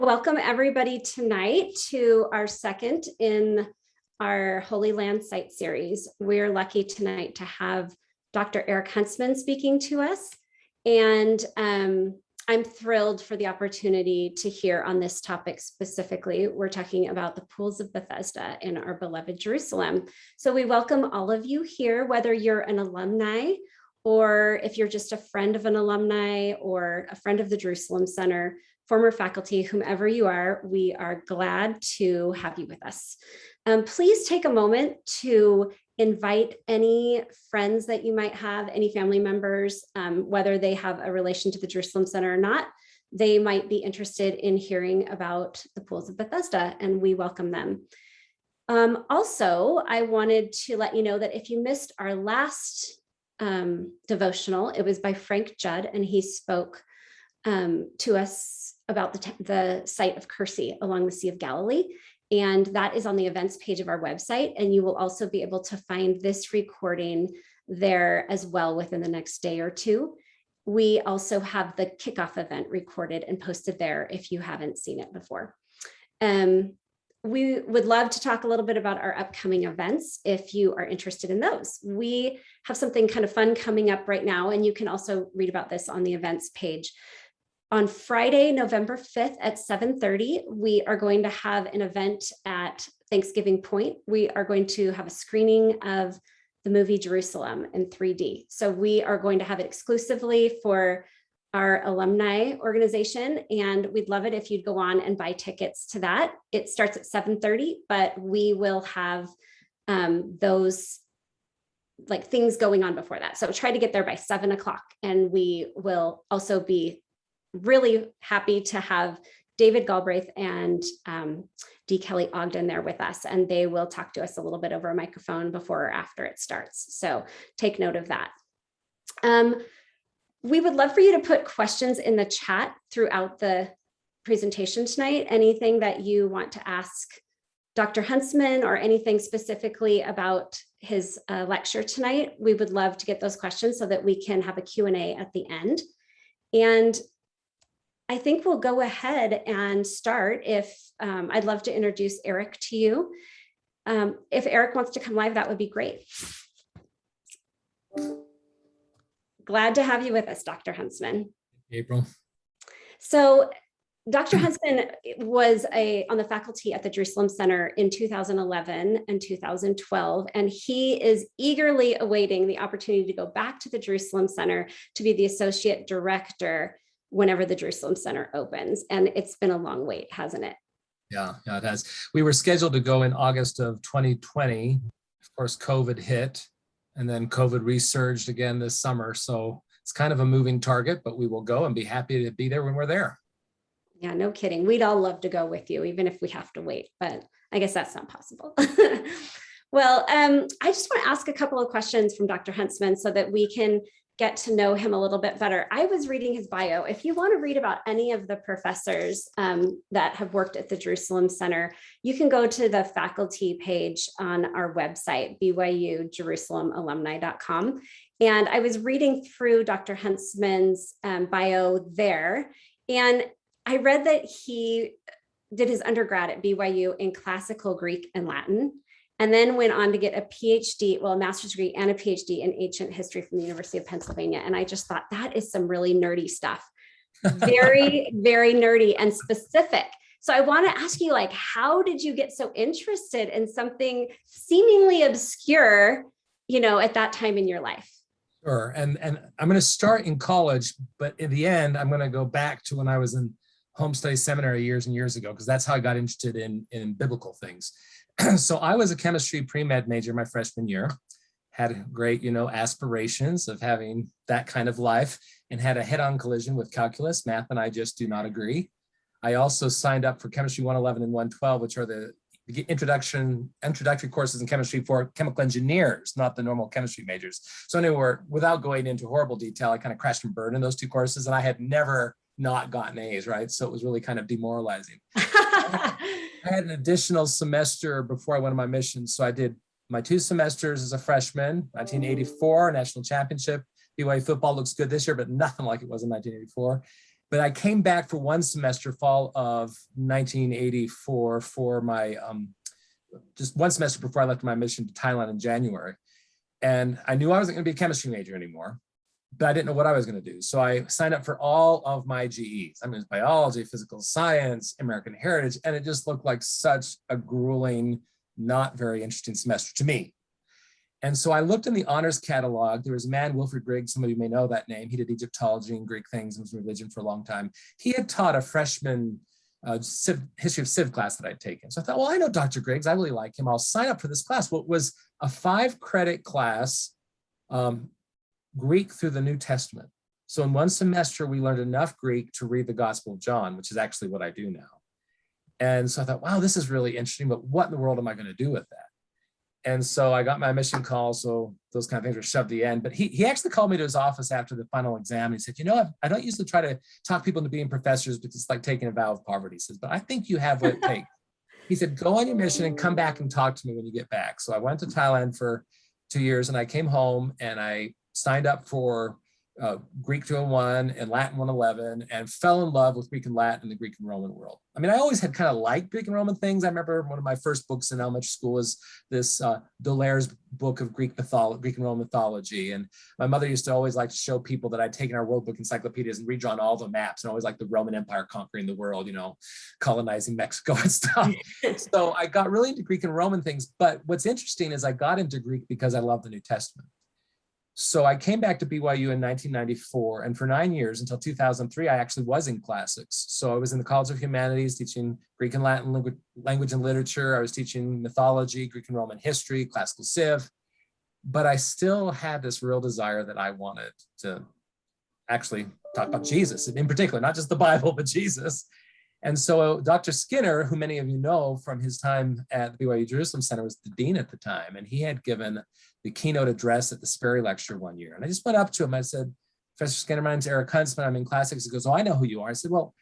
Welcome everybody tonight to our second in our Holy Land Site series. We're lucky tonight to have Dr. Eric Huntsman speaking to us. And I'm thrilled for the opportunity to hear on this topic specifically. We're talking about the pools of Bethesda in our beloved Jerusalem. So we welcome all of you here, whether you're an alumni or if you're just a friend of an alumni or a friend of the Jerusalem Center, former faculty, whomever you are, we are glad to have you with us. Please take a moment to invite any friends that you might have, any family members, whether they have a relation to the Jerusalem Center or not. They might be interested in hearing about the pools of Bethesda, and we welcome them. Also, I wanted to let you know that if you missed our last devotional, it was by Frank Judd, and he spoke to us about the site of Kersey along the Sea of Galilee. And that is on the events page of our website. And you will also be able to find this recording there as well within the next day or two. We also have the kickoff event recorded and posted there if you haven't seen it before. We would love to talk a little bit about our upcoming events if you are interested in those. We have something kind of fun coming up right now, and you can also read about this on the events page. On Friday, November 5th at 7:30, we are going to have an event at Thanksgiving Point. We are going to have a screening of the movie Jerusalem in 3D. So we are going to have it exclusively for our alumni organization, and we'd love it if you'd go on and buy tickets to that. It starts at 7:30, but we will have those like things going on before that. So try to get there by 7 o'clock, and we will also be really happy to have David Galbraith and D. Kelly Ogden there with us, and they will talk to us a little bit over a microphone before or after it starts. So take note of that. We would love for you to put questions in the chat throughout the presentation tonight. Anything that you want to ask Dr. Huntsman or anything specifically about his lecture tonight, we would love to get those questions so that we can have a Q&A at the end. And I think we'll go ahead and start. If I'd love to introduce Eric to you. If Eric wants to come live, that would be great. Glad to have you with us, Dr. Huntsman. April. So Dr. Huntsman was on the faculty at the Jerusalem Center in 2011 and 2012, and he is eagerly awaiting the opportunity to go back to the Jerusalem Center to be the associate director whenever the Jerusalem Center opens. And it's been a long wait, hasn't it? Yeah, it has. We were scheduled to go in August of 2020. Of course, COVID hit, and then COVID resurged again this summer. So it's kind of a moving target, but we will go and be happy to be there when we're there. Yeah, no kidding. We'd all love to go with you, even if we have to wait, but I guess that's not possible. Well, I just want to ask a couple of questions from Dr. Huntsman so that we can get to know him a little bit better. I was reading his bio. If you want to read about any of the professors that have worked at the Jerusalem Center, you can go to the faculty page on our website, BYU-JerusalemAlumni.com. And I was reading through Dr. Huntsman's bio there, and I read that he did his undergrad at BYU in classical Greek and Latin, and then went on to get a PhD, well, a master's degree and a PhD in ancient history from the University of Pennsylvania. And I just thought that is some really nerdy stuff. Very, very nerdy and specific. So I want to ask you, like, how did you get so interested in something seemingly obscure, at that time in your life? Sure. And I'm going to start in college, but in the end, I'm going to go back to when I was in home study seminary years and years ago, because that's how I got interested in biblical things. So I was a chemistry pre-med major my freshman year, had great, aspirations of having that kind of life, and had a head-on collision with calculus. Math and I just do not agree. I also signed up for chemistry 111 and 112, which are the introductory courses in chemistry for chemical engineers, not the normal chemistry majors. So anyway, without going into horrible detail, I kind of crashed and burned in those two courses, and I had never not gotten A's, right? So it was really kind of demoralizing. I had an additional semester before I went on my mission. So I did my 2 semesters as a freshman, 1984, national championship. BYU football looks good this year, but nothing like it was in 1984. But I came back for one semester, fall of 1984, for my, just one semester before I left my mission to Thailand in January. And I knew I wasn't going to be a chemistry major anymore, but I didn't know what I was going to do. So I signed up for all of my GEs. I mean, it's biology, physical science, American heritage, and it just looked like such a grueling, not very interesting semester to me. And so I looked in the honors catalog. There was a man, Wilfred Griggs, some of you may know that name. He did Egyptology and Greek things and was in religion for a long time. He had taught a freshman history of civ class that I'd taken. So I thought, well, I know Dr. Griggs. I really like him. I'll sign up for this class. Well, it was a 5-credit class, Greek through the New Testament. So in one semester, we learned enough Greek to read the Gospel of John, which is actually what I do now. And so I thought, wow, this is really interesting, but what in the world am I going to do with that? And so I got my mission call. So those kind of things were shoved at the end. But he actually called me to his office after the final exam. And he said, you know, I don't usually try to talk people into being professors because it's like taking a vow of poverty. He says, but I think you have what it takes. He said, go on your mission and come back and talk to me when you get back. So I went to Thailand for 2 years and I came home and I signed up for Greek 201 and Latin 111 and fell in love with Greek and Latin and the Greek and Roman world. I mean, I always had kind of liked Greek and Roman things. I remember one of my first books in elementary school was this Dolaire's book of Greek and Roman mythology. And my mother used to always like to show people that I'd taken our world book encyclopedias and redrawn all the maps and always like the Roman Empire conquering the world, you know, colonizing Mexico and stuff. So I got really into Greek and Roman things. But what's interesting is I got into Greek because I love the New Testament. So I came back to BYU in 1994, and for 9 years until 2003, I actually was in classics. So I was in the College of Humanities teaching Greek and Latin language and literature. I was teaching mythology, Greek and Roman history, classical civ, but I still had this real desire that I wanted to actually talk about Jesus, in particular, not just the Bible, but Jesus. And so Dr. Skinner, who many of you know from his time at the BYU Jerusalem Center, was the dean at the time. And he had given the keynote address at the Sperry Lecture one year. And I just went up to him. I said, Professor Skinner, my name's Eric Huntsman. I'm in classics. He goes, oh, I know who you are. I said, well,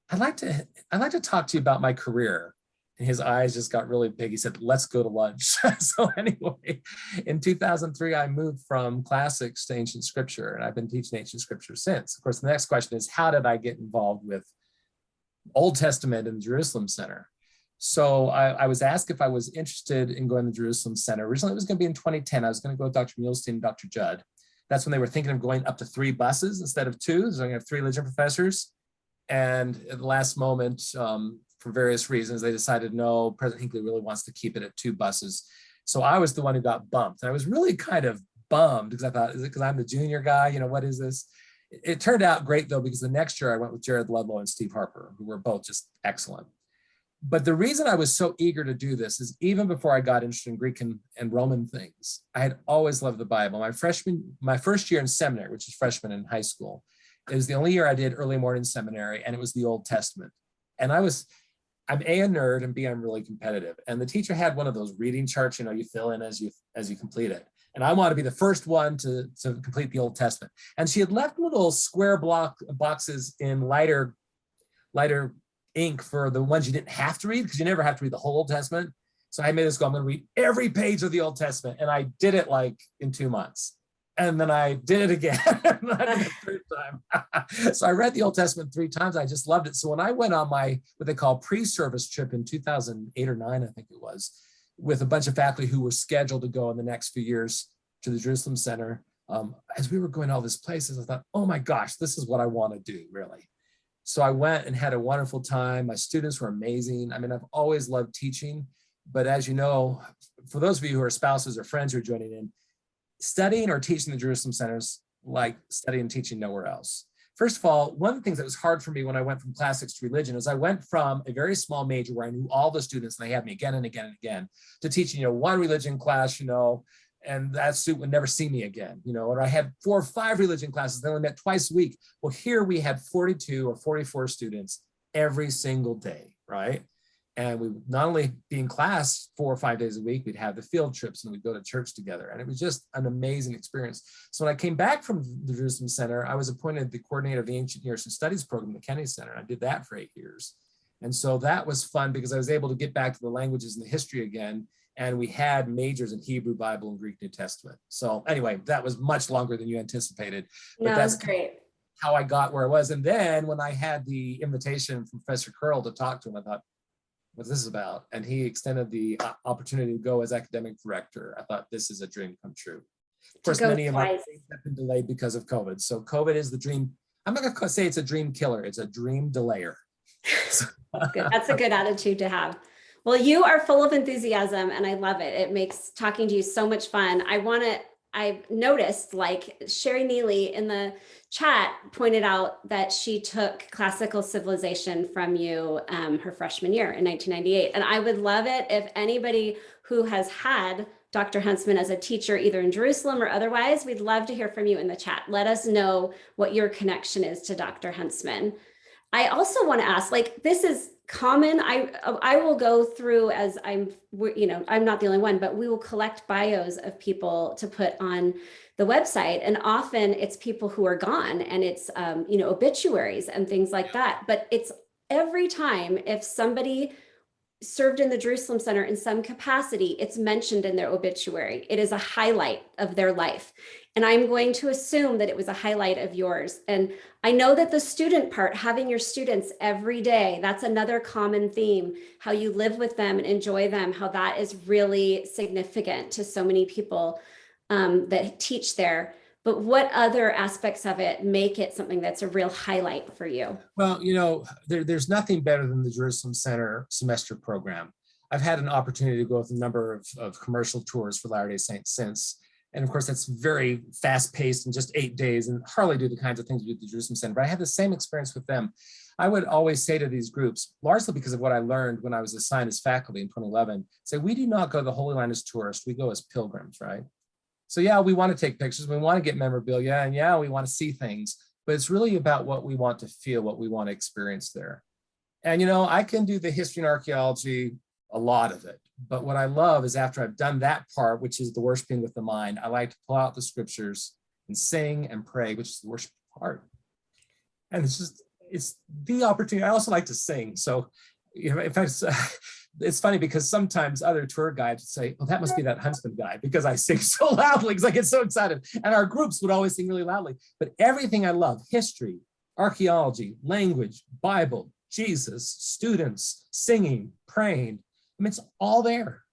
I'd like to talk to you about my career. And his eyes just got really big. He said, let's go to lunch. So anyway, in 2003, I moved from classics to ancient scripture. And I've been teaching ancient scripture since. Of course, the next question is, how did I get involved with Old Testament in the Jerusalem Center? So I was asked if I was interested in going to the Jerusalem Center. Originally, it was going to be in 2010. I was going to go with Dr. Muhlestein and Dr. Judd. That's when they were thinking of going up to 3 buses instead of 2. So I'm going to have 3 religion professors. And at the last moment, for various reasons, they decided, no, President Hinckley really wants to keep it at 2 buses. So I was the one who got bumped. And I was really kind of bummed because I thought, is it because I'm the junior guy? You know, what is this? It turned out great, though, because the next year I went with Jared Ludlow and Steve Harper, who were both just excellent. But the reason I was so eager to do this is even before I got interested in Greek and Roman things, I had always loved the Bible. My first year in seminary, which is freshman in high school, it was the only year I did early morning seminary, and it was the Old Testament. And I'm A, a nerd, and B, I'm really competitive. And the teacher had one of those reading charts, you know, you fill in as you complete it. And I want to be the first one to complete the Old Testament. And she had left little square boxes in lighter ink for the ones you didn't have to read, because you never have to read the whole Old Testament. So I made this go, I'm going to read every page of the Old Testament. And I did it like in 2 months. And then I did it again. And I did it the 3rd time. So I read the Old Testament 3 times. I just loved it. So when I went on my, what they call pre-service trip in 2008 or 9, I think it was, with a bunch of faculty who were scheduled to go in the next few years to the Jerusalem Center, as we were going all these places, I thought, oh my gosh, this is what I want to do, really. So I went and had a wonderful time. My students were amazing. I mean, I've always loved teaching, but as you know, for those of you who are spouses or friends who are joining in, studying or teaching the Jerusalem Centers like studying and teaching nowhere else. First of all, one of the things that was hard for me when I went from classics to religion is I went from a very small major where I knew all the students and they had me again and again and again, to teaching, you know, 1 religion class, you know, and that student would never see me again, you know, or I had 4 or 5 religion classes, they only met twice a week. Well, here we had 42 or 44 students every single day, right? And we would not only be in class 4 or 5 days a week, we'd have the field trips and we'd go to church together. And it was just an amazing experience. So when I came back from the Jerusalem Center, I was appointed the coordinator of the Ancient Near Eastern Studies program at the Kennedy Center. And I did that for 8 years. And so that was fun because I was able to get back to the languages and the history again. And we had majors in Hebrew, Bible, and Greek New Testament. So anyway, that was much longer than you anticipated. But no, that's great. how I got where I was. And then when I had the invitation from Professor Curl to talk to him, I thought, what's this about? And he extended the opportunity to go as academic director. I thought, this is a dream come true. Of course, many of our dreams have been delayed because of COVID. So COVID is the dream. I'm not going to say it's a dream killer. It's a dream delayer. Good. That's a good attitude to have. Well, you are full of enthusiasm and I love it. It makes talking to you so much fun. I've noticed, like Sherry Neely in the chat pointed out that she took classical civilization from you her freshman year in 1998. And I would love it if anybody who has had Dr. Huntsman as a teacher, either in Jerusalem or otherwise, we'd love to hear from you in the chat. Let us know what your connection is to Dr. Huntsman. I also want to ask, like, this is common. I will go through, as I'm not the only one, but we will collect bios of people to put on the website. And often it's people who are gone and it's, obituaries and things like that. But it's every time if somebody served in the Jerusalem Center in some capacity, it's mentioned in their obituary. It is a highlight of their life. And I'm going to assume that it was a highlight of yours. And I know that the student part, having your students every day, that's another common theme, how you live with them and enjoy them, how that is really significant to so many people that teach there. But what other aspects of it make it something that's a real highlight for you? Well, there's nothing better than the Jerusalem Center semester program. I've had an opportunity to go with a number of commercial tours for Latter-day Saints since. And of course, that's very fast paced in just 8 days and hardly do the kinds of things we do at the Jerusalem Center. But I had the same experience with them. I would always say to these groups, largely because of what I learned when I was assigned as faculty in 2011, say, we do not go to the Holy Land as tourists, we go as pilgrims, right? So yeah, we want to take pictures, we want to get memorabilia, and yeah, we want to see things, but it's really about what we want to feel, what we want to experience there. And I can do the history and archaeology, a lot of it. But what I love is after I've done that part, which is the worshiping with the mind, I like to pull out the scriptures and sing and pray, which is the worship part. And it's the opportunity. I also like to sing. So in fact, it's funny because sometimes other tour guides say, well, that must be that Huntsman guy because I sing so loudly because I get so excited. And our groups would always sing really loudly. But everything I love, history, archaeology, language, Bible, Jesus, students, singing, praying, it's all there.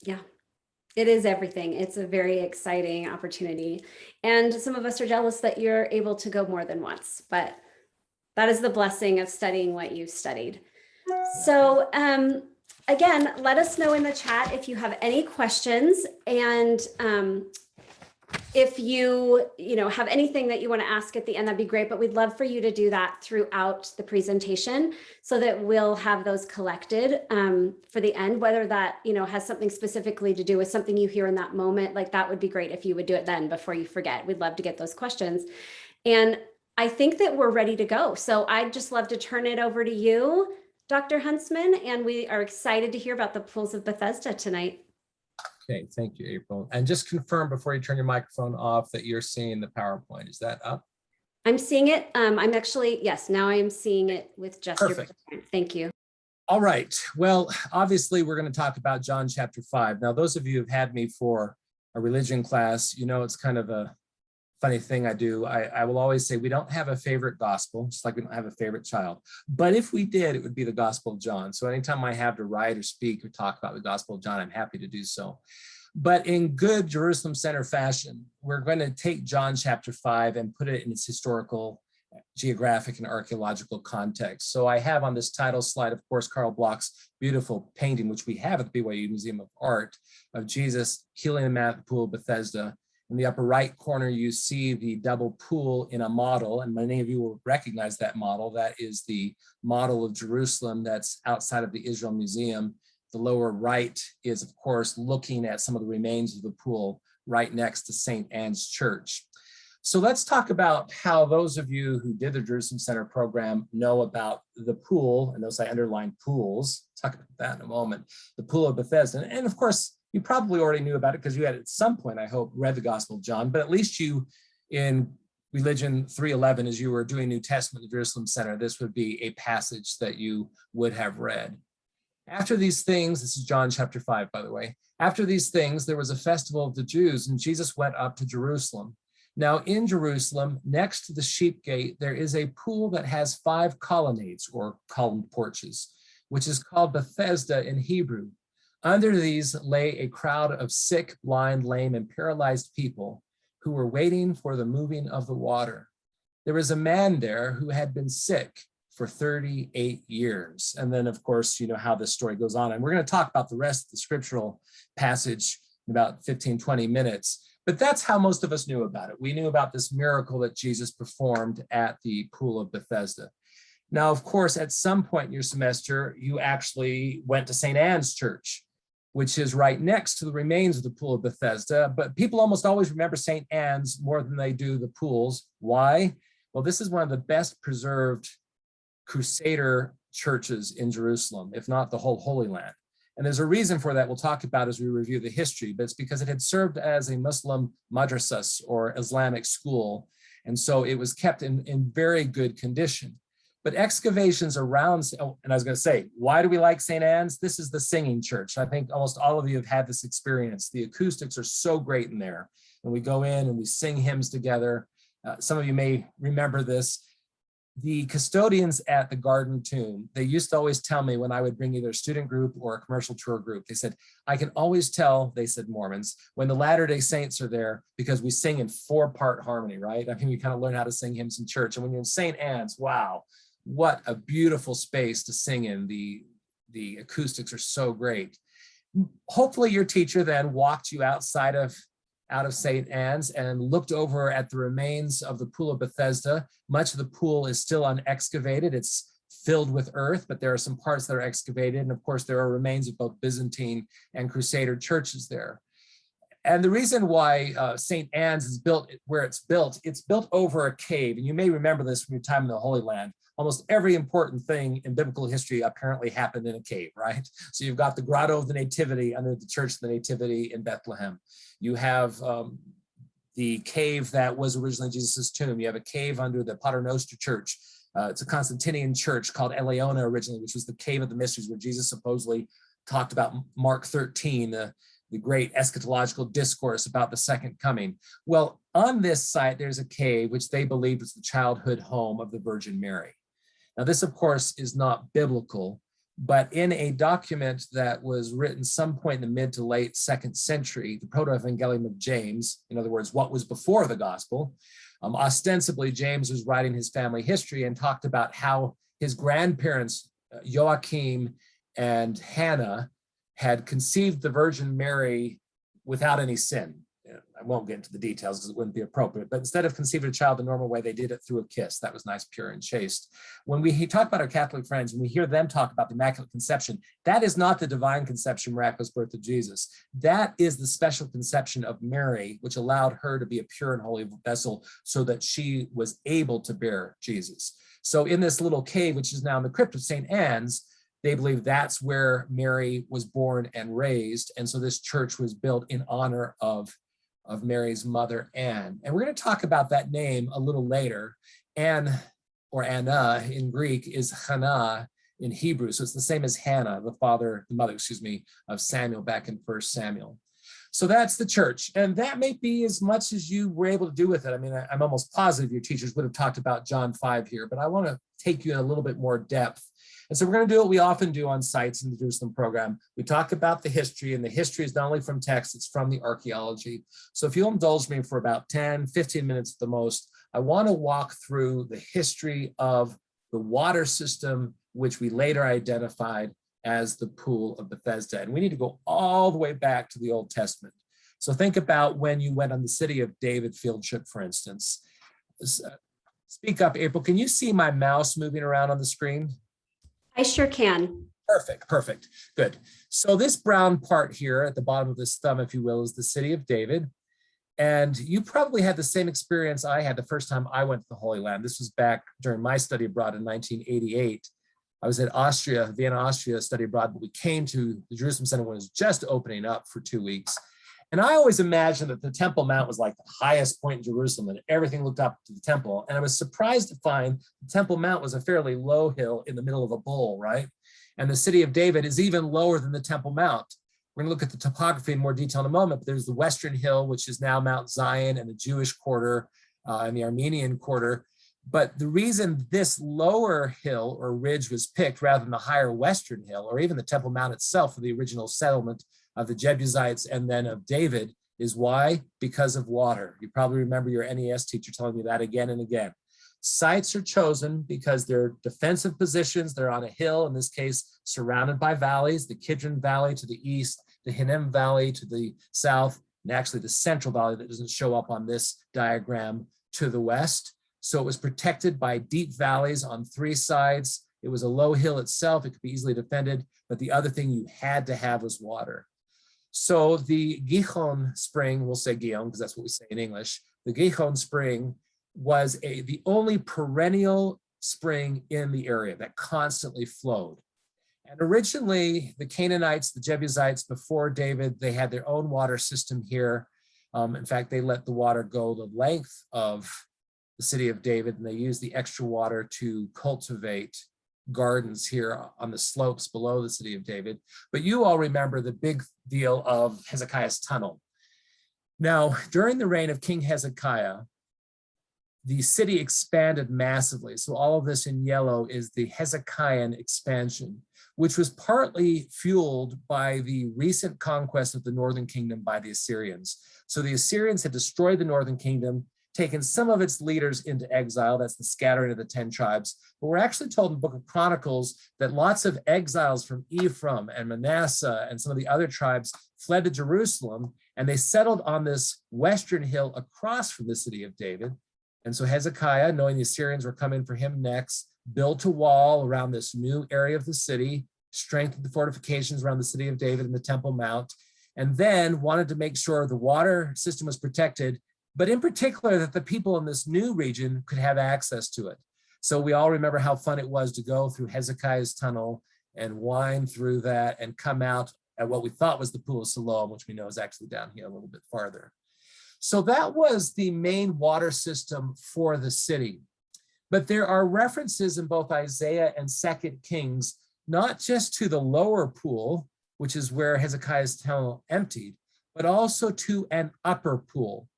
Yeah, it is everything. It's a very exciting opportunity. And some of us are jealous that you're able to go more than once, but that is the blessing of studying what you've studied. So again, let us know in the chat if you have any questions, and if you have anything that you want to ask at the end, that'd be great. But we'd love for you to do that throughout the presentation so that we'll have those collected for the end, whether that has something specifically to do with something you hear in that moment. Like that would be great if you would do it then before you forget. We'd love to get those questions. And I think that we're ready to go. So I'd just love to turn it over to you, Dr. Huntsman, and we are excited to hear about the pools of Bethesda tonight. Okay, thank you, April. And just confirm before you turn your microphone off that you're seeing the PowerPoint. Is that up? I'm seeing it. I'm actually, yes, now I am seeing it with just Perfect. Your PowerPoint. Thank you. All right. Well, obviously, we're going to talk about John chapter 5. Now, those of you who've had me for a religion class, it's kind of a funny thing I do. I will always say we don't have a favorite gospel, just like we don't have a favorite child. But if we did, it would be the Gospel of John. So anytime I have to write or speak or talk about the Gospel of John, I'm happy to do so. But in good Jerusalem Center fashion, we're going to take John chapter 5 and put it in its historical, geographic, and archaeological context. So I have on this title slide, of course, Carl Bloch's beautiful painting, which we have at the BYU Museum of Art, of Jesus healing the man at the pool of Bethesda. In the upper right corner, you see the double pool in a model, and many of you will recognize that model. That is the model of Jerusalem that's outside of the Israel Museum. The lower right is, of course, looking at some of the remains of the pool right next to St. Anne's Church. So let's talk about how those of you who did the Jerusalem Center program know about the pool, and those I underlined pools. Talk about that in a moment. The pool of Bethesda, and of course, you probably already knew about it because you had at some point, I hope, read the Gospel of John, but at least you, in Religion 311, as you were doing New Testament at the Jerusalem Center, this would be a passage that you would have read. After these things, this is John chapter 5, by the way. After these things, there was a festival of the Jews, and Jesus went up to Jerusalem. Now in Jerusalem, next to the sheep gate, there is a pool that has 5 colonnades or columned porches, which is called Bethesda in Hebrew. Under these lay a crowd of sick, blind, lame, and paralyzed people who were waiting for the moving of the water. There was a man there who had been sick for 38 years. And then, of course, you know how this story goes on. And we're going to talk about the rest of the scriptural passage in about 15, 20 minutes. But that's how most of us knew about it. We knew about this miracle that Jesus performed at the pool of Bethesda. Now, of course, at some point in your semester, you actually went to St. Anne's Church, which is right next to the remains of the pool of Bethesda. But people almost always remember St. Anne's more than they do the pools. Why? Well, this is one of the best preserved Crusader churches in Jerusalem, if not the whole Holy Land. And there's a reason for that we'll talk about as we review the history, but it's because it had served as a Muslim madrasas or Islamic school. And so it was kept in very good condition. But excavations around, and I was going to say, why do we like St. Anne's? This is the singing church. I think almost all of you have had this experience. The acoustics are so great in there. And we go in and we sing hymns together. Some of you may remember this. The custodians at the Garden Tomb, they used to always tell me when I would bring either a student group or a commercial tour group, they said, I can always tell, they said Mormons, when the Latter-day Saints are there because we sing in 4-part harmony, right? I mean, we kind of learn how to sing hymns in church. And when you're in St. Anne's, wow, what a beautiful space to sing in. The acoustics are so great. Hopefully your teacher then walked you out of St. Anne's and looked over at the remains of the pool of Bethesda. Much of the pool is still unexcavated. It's filled with earth, but there are some parts that are excavated. And of course, there are remains of both Byzantine and Crusader churches there. And the reason why St. Anne's is built where it's built over a cave. And you may remember this from your time in the Holy Land. Almost every important thing in biblical history apparently happened in a cave, right? So you've got the Grotto of the Nativity under the Church of the Nativity in Bethlehem. You have the cave that was originally Jesus's tomb. You have a cave under the Pater Noster Church. It's a Constantinian church called Eleona originally, which was the cave of the mysteries where Jesus supposedly talked about Mark 13, the great eschatological discourse about the second coming. Well, on this site, there's a cave which they believe was the childhood home of the Virgin Mary. Now, this, of course, is not biblical, but in a document that was written some point in the mid to late 2nd century, the Proto-Evangelium of James, in other words, what was before the gospel, ostensibly James was writing his family history and talked about how his grandparents, Joachim and Hannah, had conceived the Virgin Mary without any sin. I won't get into the details because it wouldn't be appropriate, but instead of conceiving a child the normal way, they did it through a kiss. That was nice, pure, and chaste. When we talk about our Catholic friends, when we hear them talk about the Immaculate Conception, that is not the divine conception, miraculous birth of Jesus. That is the special conception of Mary, which allowed her to be a pure and holy vessel so that she was able to bear Jesus. So in this little cave, which is now in the crypt of St. Anne's, they believe that's where Mary was born and raised. And so this church was built in honor of Mary's mother, Anne. And we're going to talk about that name a little later. Anne, or Anna in Greek, is Hannah in Hebrew. So it's the same as Hannah, the mother, of Samuel back in 1 Samuel. So that's the church. And that may be as much as you were able to do with it. I mean, I'm almost positive your teachers would have talked about John 5 here, but I want to take you in a little bit more depth. And so we're going to do what we often do on sites in the Jerusalem program. We talk about the history, and the history is not only from text, it's from the archaeology. So if you'll indulge me for about 10, 15 minutes at the most, I want to walk through the history of the water system, which we later identified as the Pool of Bethesda. And we need to go all the way back to the Old Testament. So think about when you went on the City of David field trip, for instance. Speak up, April. Can you see my mouse moving around on the screen? I sure can. Perfect, good. So this brown part here at the bottom of this thumb, if you will, is the City of David. And you probably had the same experience I had the first time I went to the Holy Land. This was back during my study abroad in 1988. I was at Vienna, Austria, study abroad, but we came to the Jerusalem Center when it was just opening up for 2 weeks. And I always imagined that the Temple Mount was like the highest point in Jerusalem and everything looked up to the temple. And I was surprised to find the Temple Mount was a fairly low hill in the middle of a bowl, right? And the City of David is even lower than the Temple Mount. We're going to look at the topography in more detail in a moment, but there's the Western Hill, which is now Mount Zion, and the Jewish quarter and the Armenian quarter. But the reason this lower hill or ridge was picked rather than the higher Western Hill, or even the Temple Mount itself for the original settlement of the Jebusites and then of David, is why? Because of water. You probably remember your NES teacher telling you that again and again. Sites are chosen because they're defensive positions. They're on a hill, in this case, surrounded by valleys, the Kidron Valley to the east, the Hinnom Valley to the south, and actually the Central Valley that doesn't show up on this diagram to the west. So it was protected by deep valleys on 3 sides. It was a low hill itself. It could be easily defended, but the other thing you had to have was water. So the Gihon spring, we'll say Gihon because that's what we say in English, the Gihon spring was the only perennial spring in the area that constantly flowed. And originally, the Canaanites, the Jebusites, before David, they had their own water system here. In fact, they let the water go the length of the city of David, and they used the extra water to cultivate gardens here on the slopes below the city of David. But you all remember the big deal of Hezekiah's tunnel. Now, during the reign of King Hezekiah, the city expanded massively. So all of this in yellow is the Hezekiah expansion, which was partly fueled by the recent conquest of the northern kingdom by the Assyrians. So the Assyrians had destroyed the northern kingdom, taken some of its leaders into exile. That's the scattering of the 10 tribes. But we're actually told in the book of Chronicles that lots of exiles from Ephraim and Manasseh and some of the other tribes fled to Jerusalem, and they settled on this western hill across from the city of David. And so Hezekiah, knowing the Assyrians were coming for him next, built a wall around this new area of the city, strengthened the fortifications around the city of David and the Temple Mount, and then wanted to make sure the water system was protected, but in particular that the people in this new region could have access to it. So we all remember how fun it was to go through Hezekiah's tunnel and wind through that and come out at what we thought was the Pool of Siloam, which we know is actually down here a little bit farther. So that was the main water system for the city. But there are references in both Isaiah and 2 Kings, not just to the lower pool, which is where Hezekiah's tunnel emptied, but also to an upper pool,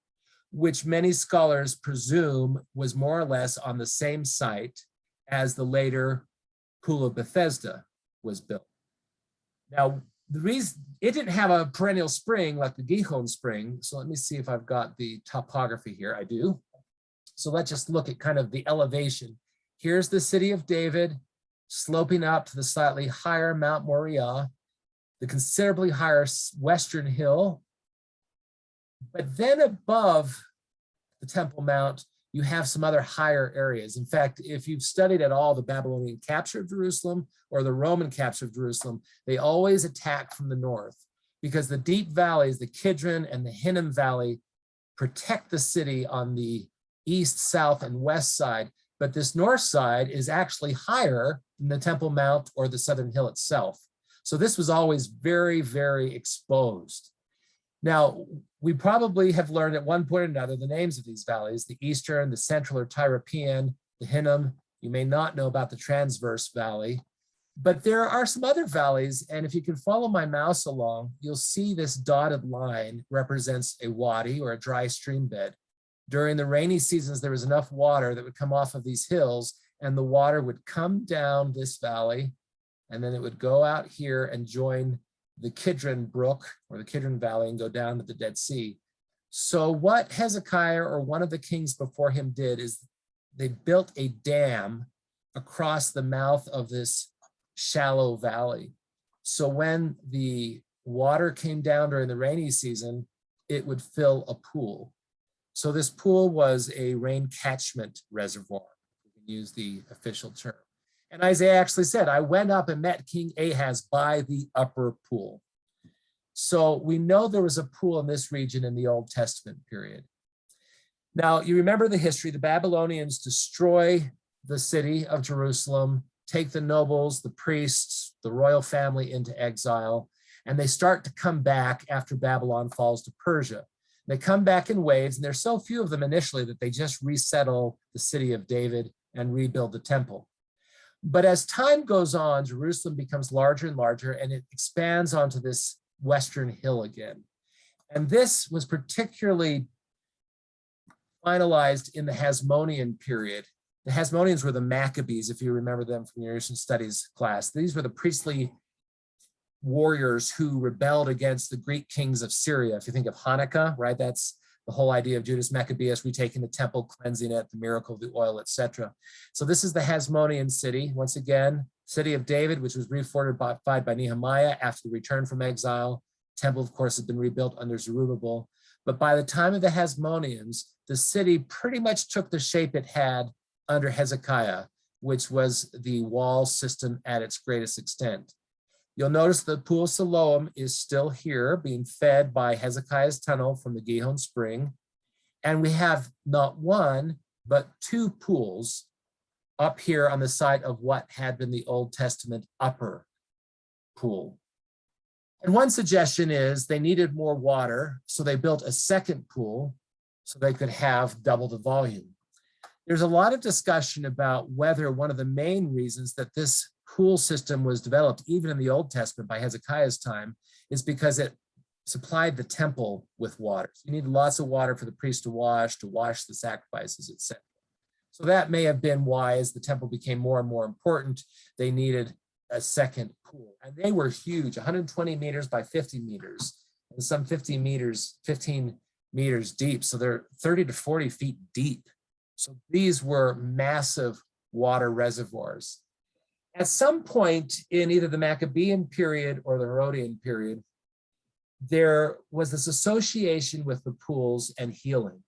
which many scholars presume was more or less on the same site as the later Pool of Bethesda was built. Now, the reason it didn't have a perennial spring like the Gihon spring, so let me see if I've got the topography here. I do. So let's just look at kind of the elevation. Here's the city of David, sloping up to the slightly higher Mount Moriah, the considerably higher Western Hill. But then above the Temple Mount, you have some other higher areas. In fact, if you've studied at all the Babylonian capture of Jerusalem or the Roman capture of Jerusalem, they always attack from the north because the deep valleys, the Kidron and the Hinnom Valley, protect the city on the east, south, and west side. But this north side is actually higher than the Temple Mount or the Southern Hill itself. So this was always very, very exposed. Now, we probably have learned at one point or another the names of these valleys, the Eastern, the Central or Tyropean, the Hinnom. You may not know about the Transverse Valley, but there are some other valleys. And if you can follow my mouse along, you'll see this dotted line represents a wadi or a dry stream bed. During the rainy seasons, there was enough water that would come off of these hills, and the water would come down this valley, and then it would go out here and join the Kidron Brook or the Kidron Valley and go down to the Dead Sea. So what Hezekiah or one of the kings before him did is they built a dam across the mouth of this shallow valley. So when the water came down during the rainy season, it would fill a pool. So this pool was a rain catchment reservoir. We can use the official term. And Isaiah actually said, I went up and met King Ahaz by the upper pool. So we know there was a pool in this region in the Old Testament period. Now, you remember the history. The Babylonians destroy the city of Jerusalem, take the nobles, the priests, the royal family into exile, and they start to come back after Babylon falls to Persia. They come back in waves, and there's so few of them initially that they just resettle the city of David and rebuild the temple. But as time goes on, Jerusalem becomes larger and larger, and it expands onto this western hill again. And this was particularly finalized in the Hasmonean period. The Hasmoneans were the Maccabees, if you remember them from your Asian studies class. These were the priestly warriors who rebelled against the Greek kings of Syria. If you think of Hanukkah, right, that's the whole idea of Judas Maccabeus retaking the temple, cleansing it, the miracle of the oil, etc. So this is the Hasmonean city. Once again, city of David, which was refortified by Nehemiah after the return from exile. Temple, of course, has been rebuilt under Zerubbabel. But by the time of the Hasmoneans, the city pretty much took the shape it had under Hezekiah, which was the wall system at its greatest extent. You'll notice the pool of Siloam is still here, being fed by Hezekiah's tunnel from the Gihon spring. And we have not one, but two pools up here on the site of what had been the Old Testament upper pool. And one suggestion is they needed more water, so they built a second pool so they could have double the volume. There's a lot of discussion about whether one of the main reasons that this pool system was developed, even in the Old Testament by Hezekiah's time, is because it supplied the temple with water. So you need lots of water for the priest to wash the sacrifices, etc. So that may have been why, as the temple became more and more important, they needed a second pool. And they were huge, 120 meters by 50 meters, and some 15 meters deep. So they're 30 to 40 feet deep. So these were massive water reservoirs. At some point in either the Maccabean period or the Herodian period, there was this association with the pools and healing.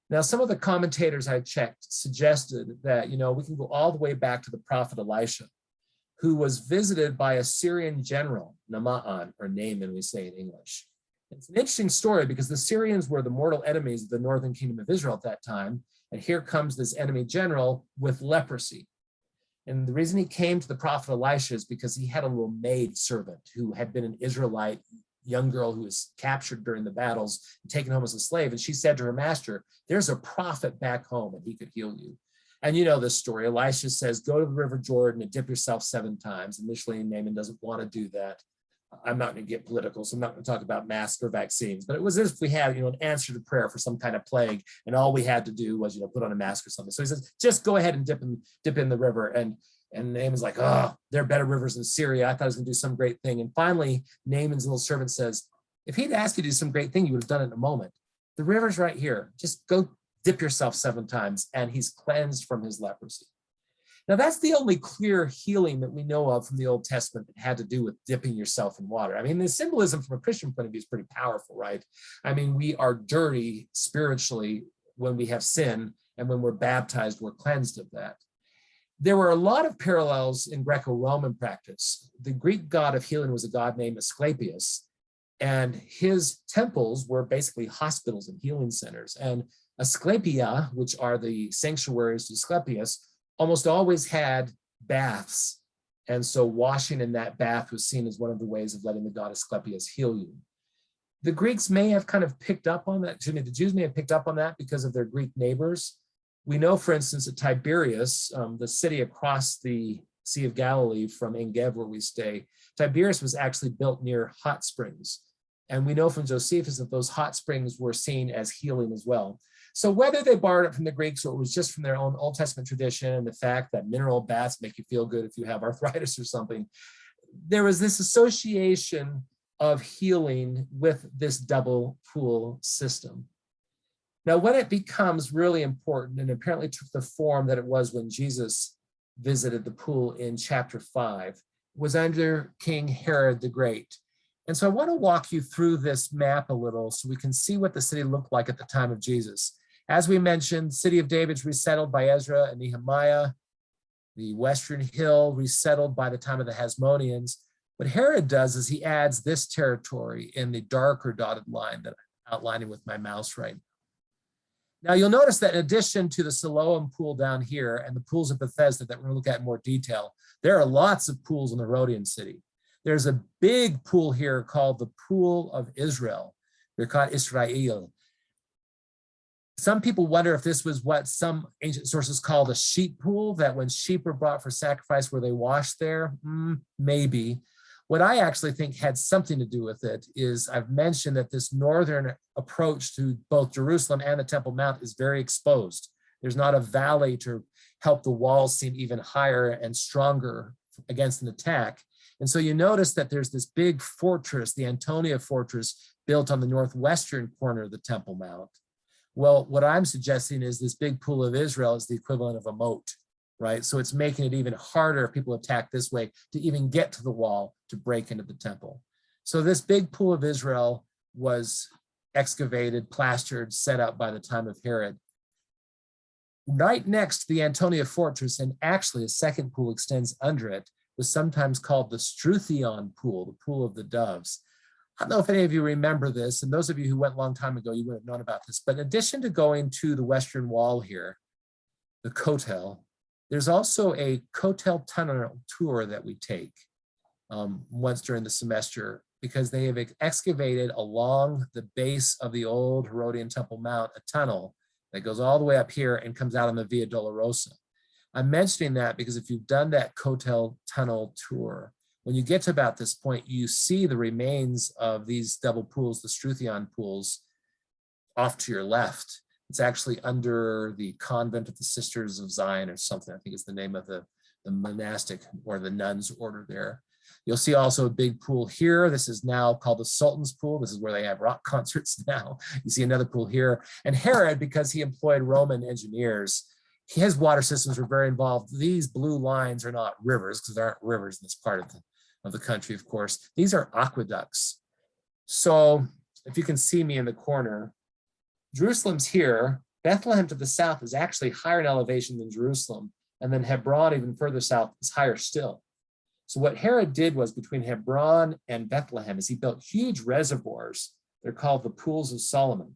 Now, some of the commentators I checked suggested that, we can go all the way back to the prophet Elisha, who was visited by a Syrian general, Naaman, or Naaman, we say in English. It's an interesting story because the Syrians were the mortal enemies of the northern kingdom of Israel at that time. And here comes this enemy general with leprosy. And the reason he came to the prophet Elisha is because he had a little maid servant who had been an Israelite young girl who was captured during the battles and taken home as a slave. And she said to her master, there's a prophet back home and he could heal you. And you know this story. Elisha says, go to the River Jordan and dip yourself 7 times. Initially, Naaman doesn't want to do that. I'm not going to get political, so I'm not going to talk about masks or vaccines, but it was as if we had, an answer to prayer for some kind of plague, and all we had to do was, put on a mask or something. So he says, just go ahead and dip in the river. And Naaman's like, oh, there are better rivers in Syria. I thought I was going to do some great thing. And finally, Naaman's little servant says, if he'd asked you to do some great thing, you would have done it in a moment. The river's right here. Just go dip yourself 7 times, and he's cleansed from his leprosy. Now, that's the only clear healing that we know of from the Old Testament that had to do with dipping yourself in water. I mean, the symbolism from a Christian point of view is pretty powerful, right? I mean, we are dirty spiritually when we have sin, and when we're baptized, we're cleansed of that. There were a lot of parallels in Greco-Roman practice. The Greek god of healing was a god named Asclepius, and his temples were basically hospitals and healing centers. And Asclepia, which are the sanctuaries to Asclepius, almost always had baths. And so washing in that bath was seen as one of the ways of letting the god Asclepius heal you. The Greeks may have kind of picked up on that. The Jews may have picked up on that because of their Greek neighbors. We know, for instance, that Tiberias, the city across the Sea of Galilee from En-Geb, where we stay, Tiberias was actually built near hot springs. And we know from Josephus that those hot springs were seen as healing as well. So whether they borrowed it from the Greeks or it was just from their own Old Testament tradition and the fact that mineral baths make you feel good if you have arthritis or something, there was this association of healing with this double pool system. Now, when it becomes really important, and apparently took the form that it was when Jesus visited the pool in chapter 5, was under King Herod the Great. And so I want to walk you through this map a little so we can see what the city looked like at the time of Jesus. As we mentioned, city of David's resettled by Ezra and Nehemiah, the Western Hill resettled by the time of the Hasmoneans. What Herod does is he adds this territory in the darker dotted line that I'm outlining with my mouse right now. Now you'll notice that in addition to the Siloam pool down here and the pools of Bethesda that we're going to look at in more detail, there are lots of pools in the Herodian city. There's a big pool here called the Pool of Israel. They're called Israel. Some people wonder if this was what some ancient sources call the sheep pool, that when sheep were brought for sacrifice, were they washed there? Maybe. What I actually think had something to do with it is I've mentioned that this northern approach to both Jerusalem and the Temple Mount is very exposed. There's not a valley to help the walls seem even higher and stronger against an attack. And so you notice that there's this big fortress, the Antonia fortress, built on the northwestern corner of the Temple Mount. Well, what I'm suggesting is this big pool of Israel is the equivalent of a moat, right? So it's making it even harder if people attack this way to even get to the wall to break into the temple. So this big pool of Israel was excavated, plastered, set up by the time of Herod. Right next to the Antonia fortress, and actually a second pool extends under it, was sometimes called the Struthion pool, the pool of the doves. I don't know if any of you remember this, and those of you who went a long time ago, you would have known about this, but in addition to going to the Western Wall here, the Kotel, there's also a Kotel tunnel tour that we take once during the semester, because they have excavated along the base of the old Herodian Temple Mount a tunnel that goes all the way up here and comes out on the Via Dolorosa. I'm mentioning that because if you've done that Kotel tunnel tour, when you get to about this point, you see the remains of these double pools, the Struthion pools, off to your left. It's actually under the convent of the Sisters of Zion or something, I think is the name of the monastic or the nuns order there. You'll see also a big pool here. This is now called the Sultan's Pool. This is where they have rock concerts now. You see another pool here. And Herod, because he employed Roman engineers, his water systems were very involved. These blue lines are not rivers, because there aren't rivers in this part of the country, of course. These are aqueducts. So if you can see me in the corner, Jerusalem's here. Bethlehem to the south is actually higher in elevation than Jerusalem. And then Hebron, even further south, is higher still. So what Herod did was, between Hebron and Bethlehem, is he built huge reservoirs. They're called the Pools of Solomon.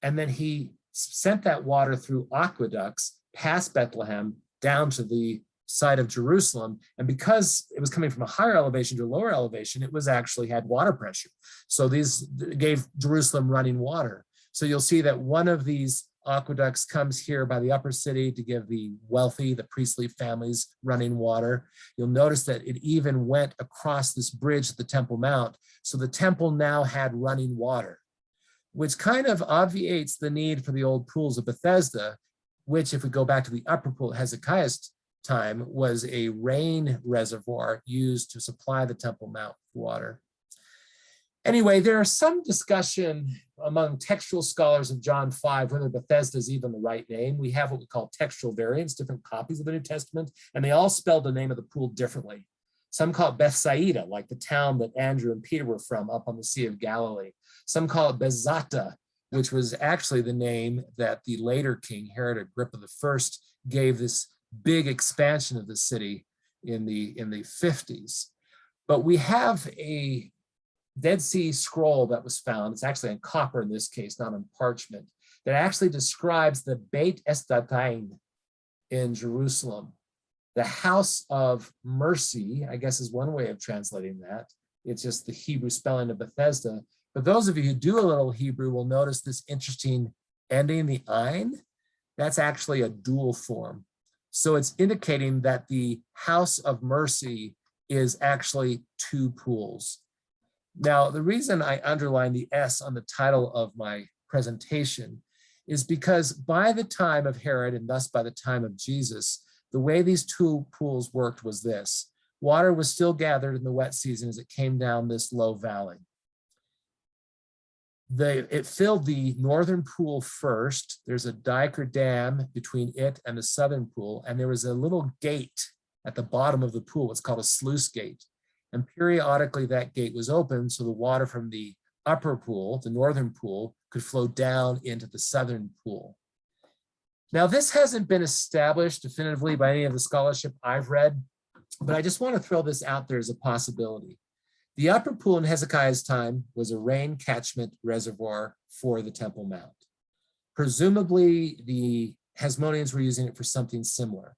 And then he sent that water through aqueducts past Bethlehem down to the side of Jerusalem. And because it was coming from a higher elevation to a lower elevation, it was actually had water pressure. So these gave Jerusalem running water. So you'll see that one of these aqueducts comes here by the upper city to give the wealthy, the priestly families, running water. You'll notice that it even went across this bridge at the Temple Mount. So the temple now had running water, which kind of obviates the need for the old pools of Bethesda, which, if we go back to the upper pool at Hezekiah's time, was a rain reservoir used to supply the Temple Mount with water. Anyway, there is some discussion among textual scholars of John 5 whether Bethesda is even the right name. We have what we call textual variants, different copies of the New Testament, and they all spell the name of the pool differently. Some call it Bethsaida, like the town that Andrew and Peter were from up on the Sea of Galilee. Some call it Bezata, which was actually the name that the later king, Herod Agrippa I, gave this big expansion of the city in the 50s. But we have a Dead Sea Scroll that was found. It's actually in copper in this case, not on parchment, that actually describes the Beit Estatain in Jerusalem. The house of mercy, I guess, is one way of translating that. It's just the Hebrew spelling of Bethesda. But those of you who do a little Hebrew will notice this interesting ending, the ein. That's actually a dual form. So it's indicating that the house of mercy is actually two pools. Now, the reason I underline the S on the title of my presentation is because by the time of Herod, and thus by the time of Jesus, the way these two pools worked was this. Water was still gathered in the wet season as it came down this low valley. It filled the northern pool first. There's a dike or dam between it and the southern pool, and there was a little gate at the bottom of the pool, what's called a sluice gate. And periodically that gate was open so the water from the upper pool, the northern pool, could flow down into the southern pool. Now, this hasn't been established definitively by any of the scholarship I've read, but I just want to throw this out there as a possibility. The upper pool in Hezekiah's time was a rain catchment reservoir for the Temple Mount. Presumably, the Hasmoneans were using it for something similar.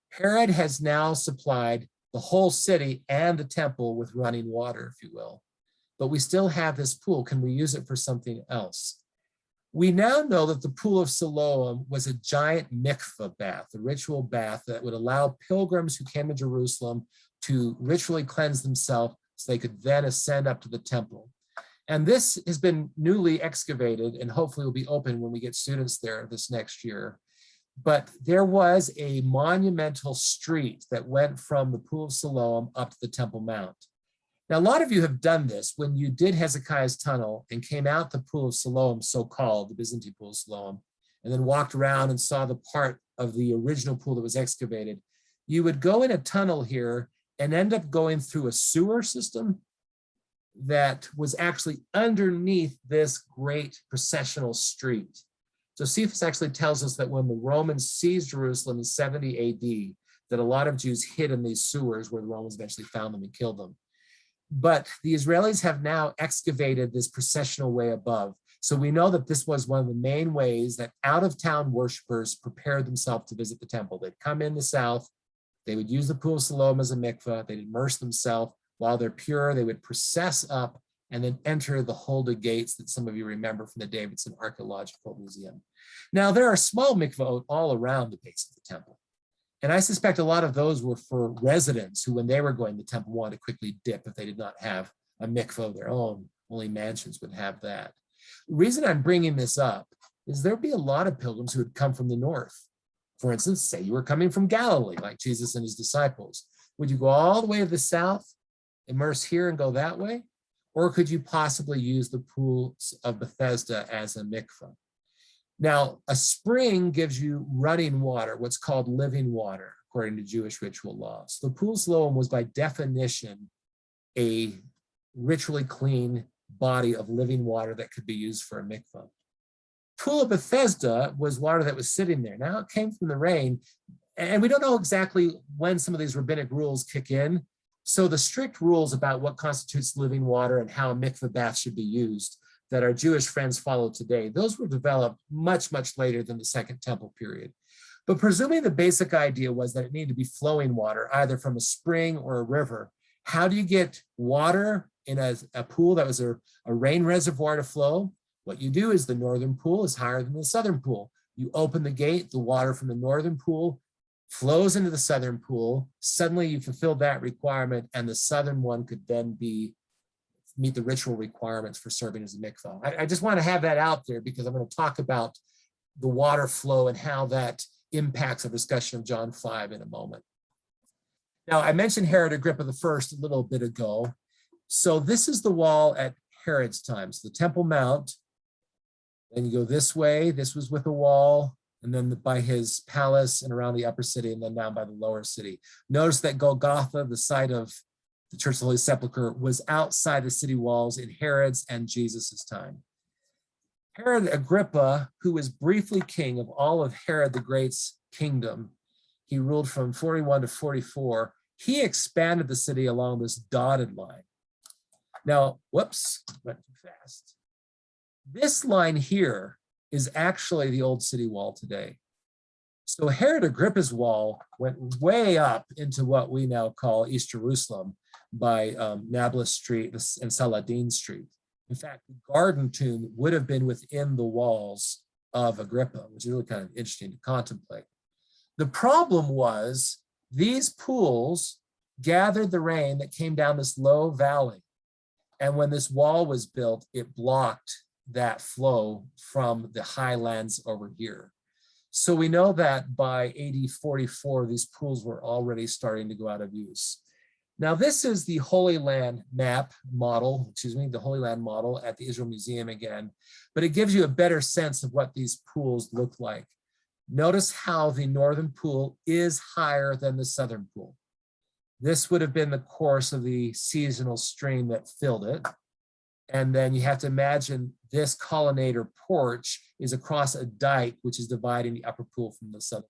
Herod has now supplied the whole city and the temple with running water, if you will. But we still have this pool. Can we use it for something else? We now know that the pool of Siloam was a giant mikveh bath, a ritual bath that would allow pilgrims who came to Jerusalem to ritually cleanse themselves so they could then ascend up to the temple. And this has been newly excavated and hopefully will be open when we get students there this next year. But there was a monumental street that went from the Pool of Siloam up to the Temple Mount. Now, a lot of you have done this when you did Hezekiah's tunnel and came out the Pool of Siloam, so-called, the Byzantine Pool of Siloam, and then walked around and saw the part of the original pool that was excavated. You would go in a tunnel here and end up going through a sewer system that was actually underneath this great processional street. Josephus actually tells us that when the Romans seized Jerusalem in 70 AD, that a lot of Jews hid in these sewers where the Romans eventually found them and killed them. But the Israelis have now excavated this processional way above. So we know that this was one of the main ways that out-of-town worshipers prepared themselves to visit the temple. They'd come in the south, they would use the Pool of Siloam as a mikveh, they'd immerse themselves. While they're pure, they would process up and then enter the Huldah gates that some of you remember from the Davidson Archaeological Museum. Now, there are small mikvahot all around the base of the temple. And I suspect a lot of those were for residents who, when they were going to the temple, wanted to quickly dip if they did not have a mikvah of their own. Only mansions would have that. The reason I'm bringing this up is there'd be a lot of pilgrims who would come from the north. For instance, say you were coming from Galilee, like Jesus and his disciples. Would you go all the way to the south, immerse here and go that way? Or could you possibly use the pools of Bethesda as a mikvah? Now, a spring gives you running water, what's called living water, according to Jewish ritual laws. The Pool of Siloam was by definition a ritually clean body of living water that could be used for a mikvah. Pool of Bethesda was water that was sitting there. Now it came from the rain, and we don't know exactly when some of these rabbinic rules kick in. So the strict rules about what constitutes living water and how a mikveh bath should be used that our Jewish friends follow today, those were developed much, much later than the Second Temple period. But presuming the basic idea was that it needed to be flowing water, either from a spring or a river, how do you get water in a pool that was a rain reservoir to flow? What you do is the northern pool is higher than the southern pool. You open the gate, the water from the northern pool flows into the southern pool. Suddenly you fulfilled that requirement, and the southern one could then meet the ritual requirements for serving as a mikvah. I just want to have that out there because I'm going to talk about the water flow and how that impacts a discussion of John 5 in a moment. Now, I mentioned Herod Agrippa I a little bit ago. So this is the wall at Herod's time. So the Temple Mount, then you go this way. This was with a wall, and then by his palace and around the upper city, and then down by the lower city. Notice that Golgotha, the site of the Church of the Holy Sepulchre, was outside the city walls in Herod's and Jesus's time. Herod Agrippa, who was briefly king of all of Herod the Great's kingdom, he ruled from 41 to 44. He expanded the city along this dotted line. Now, whoops, went too fast. This line here is actually the old city wall today. So Herod Agrippa's wall went way up into what we now call East Jerusalem by Nablus Street and Saladin Street. In fact, the garden tomb would have been within the walls of Agrippa, which is really kind of interesting to contemplate. The problem was these pools gathered the rain that came down this low valley. And when this wall was built, it blocked that flow from the highlands over here. So we know that by AD 44, these pools were already starting to go out of use. Now, this is the Holy Land model at the Israel Museum again, but it gives you a better sense of what these pools look like. Notice how the northern pool is higher than the southern pool. This would have been the course of the seasonal stream that filled it. And then you have to imagine this colonnade or porch is across a dike, which is dividing the upper pool from the southern.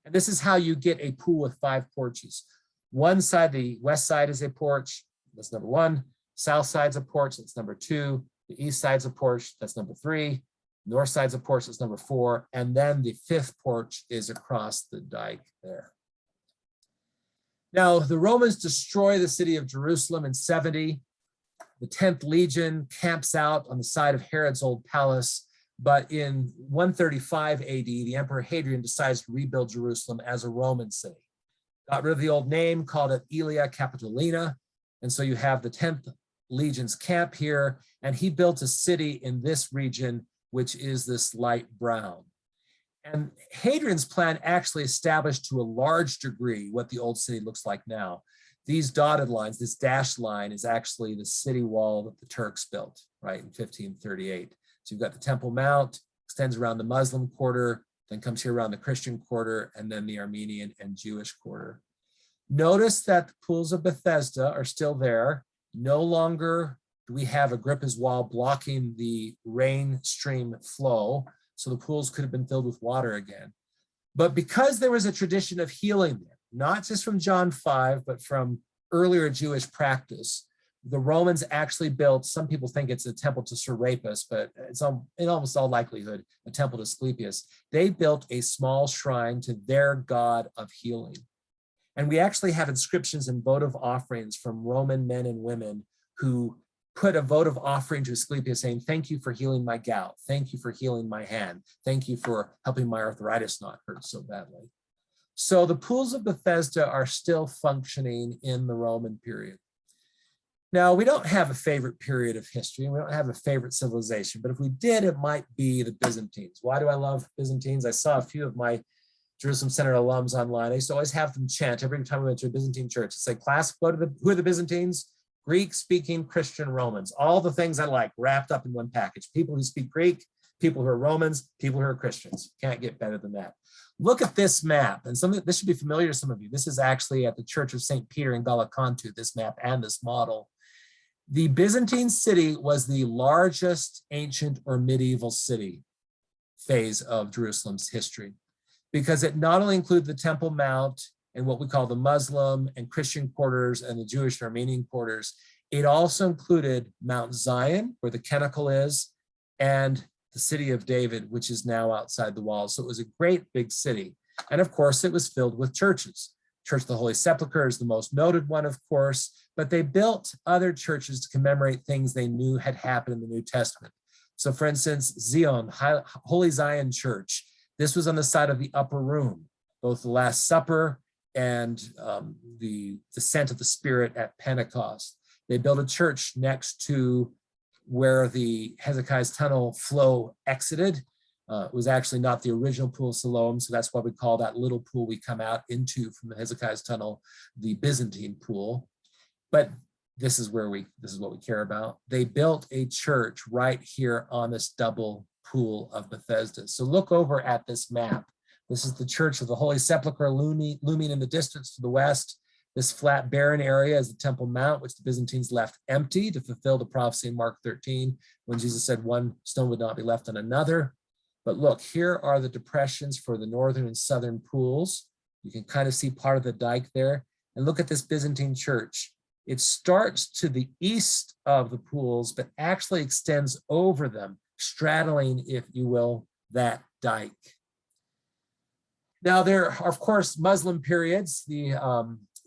And this is how you get a pool with 5 porches. One side, the west side, is a porch, that's number 1. South side's a porch, that's number 2. The east side's a porch, that's number 3. North side's a porch, that's number 4. And then the 5th porch is across the dike there. Now, the Romans destroy the city of Jerusalem in 70. The 10th Legion camps out on the side of Herod's old palace. But in 135 AD, the Emperor Hadrian decides to rebuild Jerusalem as a Roman city. Got rid of the old name, called it Aelia Capitolina, And so you have the 10th Legion's camp here, and he built a city in this region, which is this light brown. And Hadrian's plan actually established to a large degree what the old city looks like now. These dotted lines, this dashed line is actually the city wall that the Turks built, right, in 1538. So you've got the Temple Mount, extends around the Muslim quarter, then comes here around the Christian quarter, and then the Armenian and Jewish quarter. Notice that the pools of Bethesda are still there. No longer do we have Agrippa's wall blocking the rain stream flow, so the pools could have been filled with water again. But because there was a tradition of healing there, not just from John 5, but from earlier Jewish practice, the Romans actually built, some people think it's a temple to Serapis, but it's in almost all likelihood a temple to Asclepius. They built a small shrine to their god of healing. And we actually have inscriptions and votive offerings from Roman men and women who put a votive offering to Asclepius saying, thank you for healing my gout. Thank you for healing my hand. Thank you for helping my arthritis not hurt so badly. So the pools of Bethesda are still functioning in the Roman period. Now, we don't have a favorite period of history. We don't have a favorite civilization, but if we did, it might be the Byzantines. Why do I love Byzantines? I saw a few of my Jerusalem Center alums online. I used to always have them chant every time we went to a Byzantine church. It's like, class, who are the Byzantines? Greek-speaking Christian Romans. All the things I like wrapped up in one package. People who speak Greek, people who are Romans, people who are Christians. Can't get better than that. Look at this map, and this should be familiar to some of you. This is actually at the Church of St. Peter in Gallicantu, this map and this model. The Byzantine city was the largest ancient or medieval city phase of Jerusalem's history, because it not only included the Temple Mount and what we call the Muslim and Christian quarters and the Jewish and Armenian quarters, it also included Mount Zion, where the Cenacle is, and the city of David, which is now outside the walls. So it was a great big city. And of course, it was filled with churches. Church of the Holy Sepulchre is the most noted one, of course, but they built other churches to commemorate things they knew had happened in the New Testament. So for instance, Zion, Holy Zion Church, this was on the side of the upper room, both the Last Supper and the descent of the Spirit at Pentecost. They built a church next to where the Hezekiah's tunnel flow exited. It was actually not the original pool of Siloam, so that's why we call that little pool we come out into from the Hezekiah's tunnel the Byzantine pool. But this is what we care about. They built a church right here on this double pool of Bethesda. So look over at this map. This is the Church of the Holy Sepulchre looming in the distance to the west. This flat barren area is the Temple Mount, which the Byzantines left empty to fulfill the prophecy in Mark 13, when Jesus said one stone would not be left on another. But look, here are the depressions for the northern and southern pools. You can kind of see part of the dike there. And look at this Byzantine church. It starts to the east of the pools, but actually extends over them, straddling, if you will, that dike. Now there are, of course, Muslim periods. The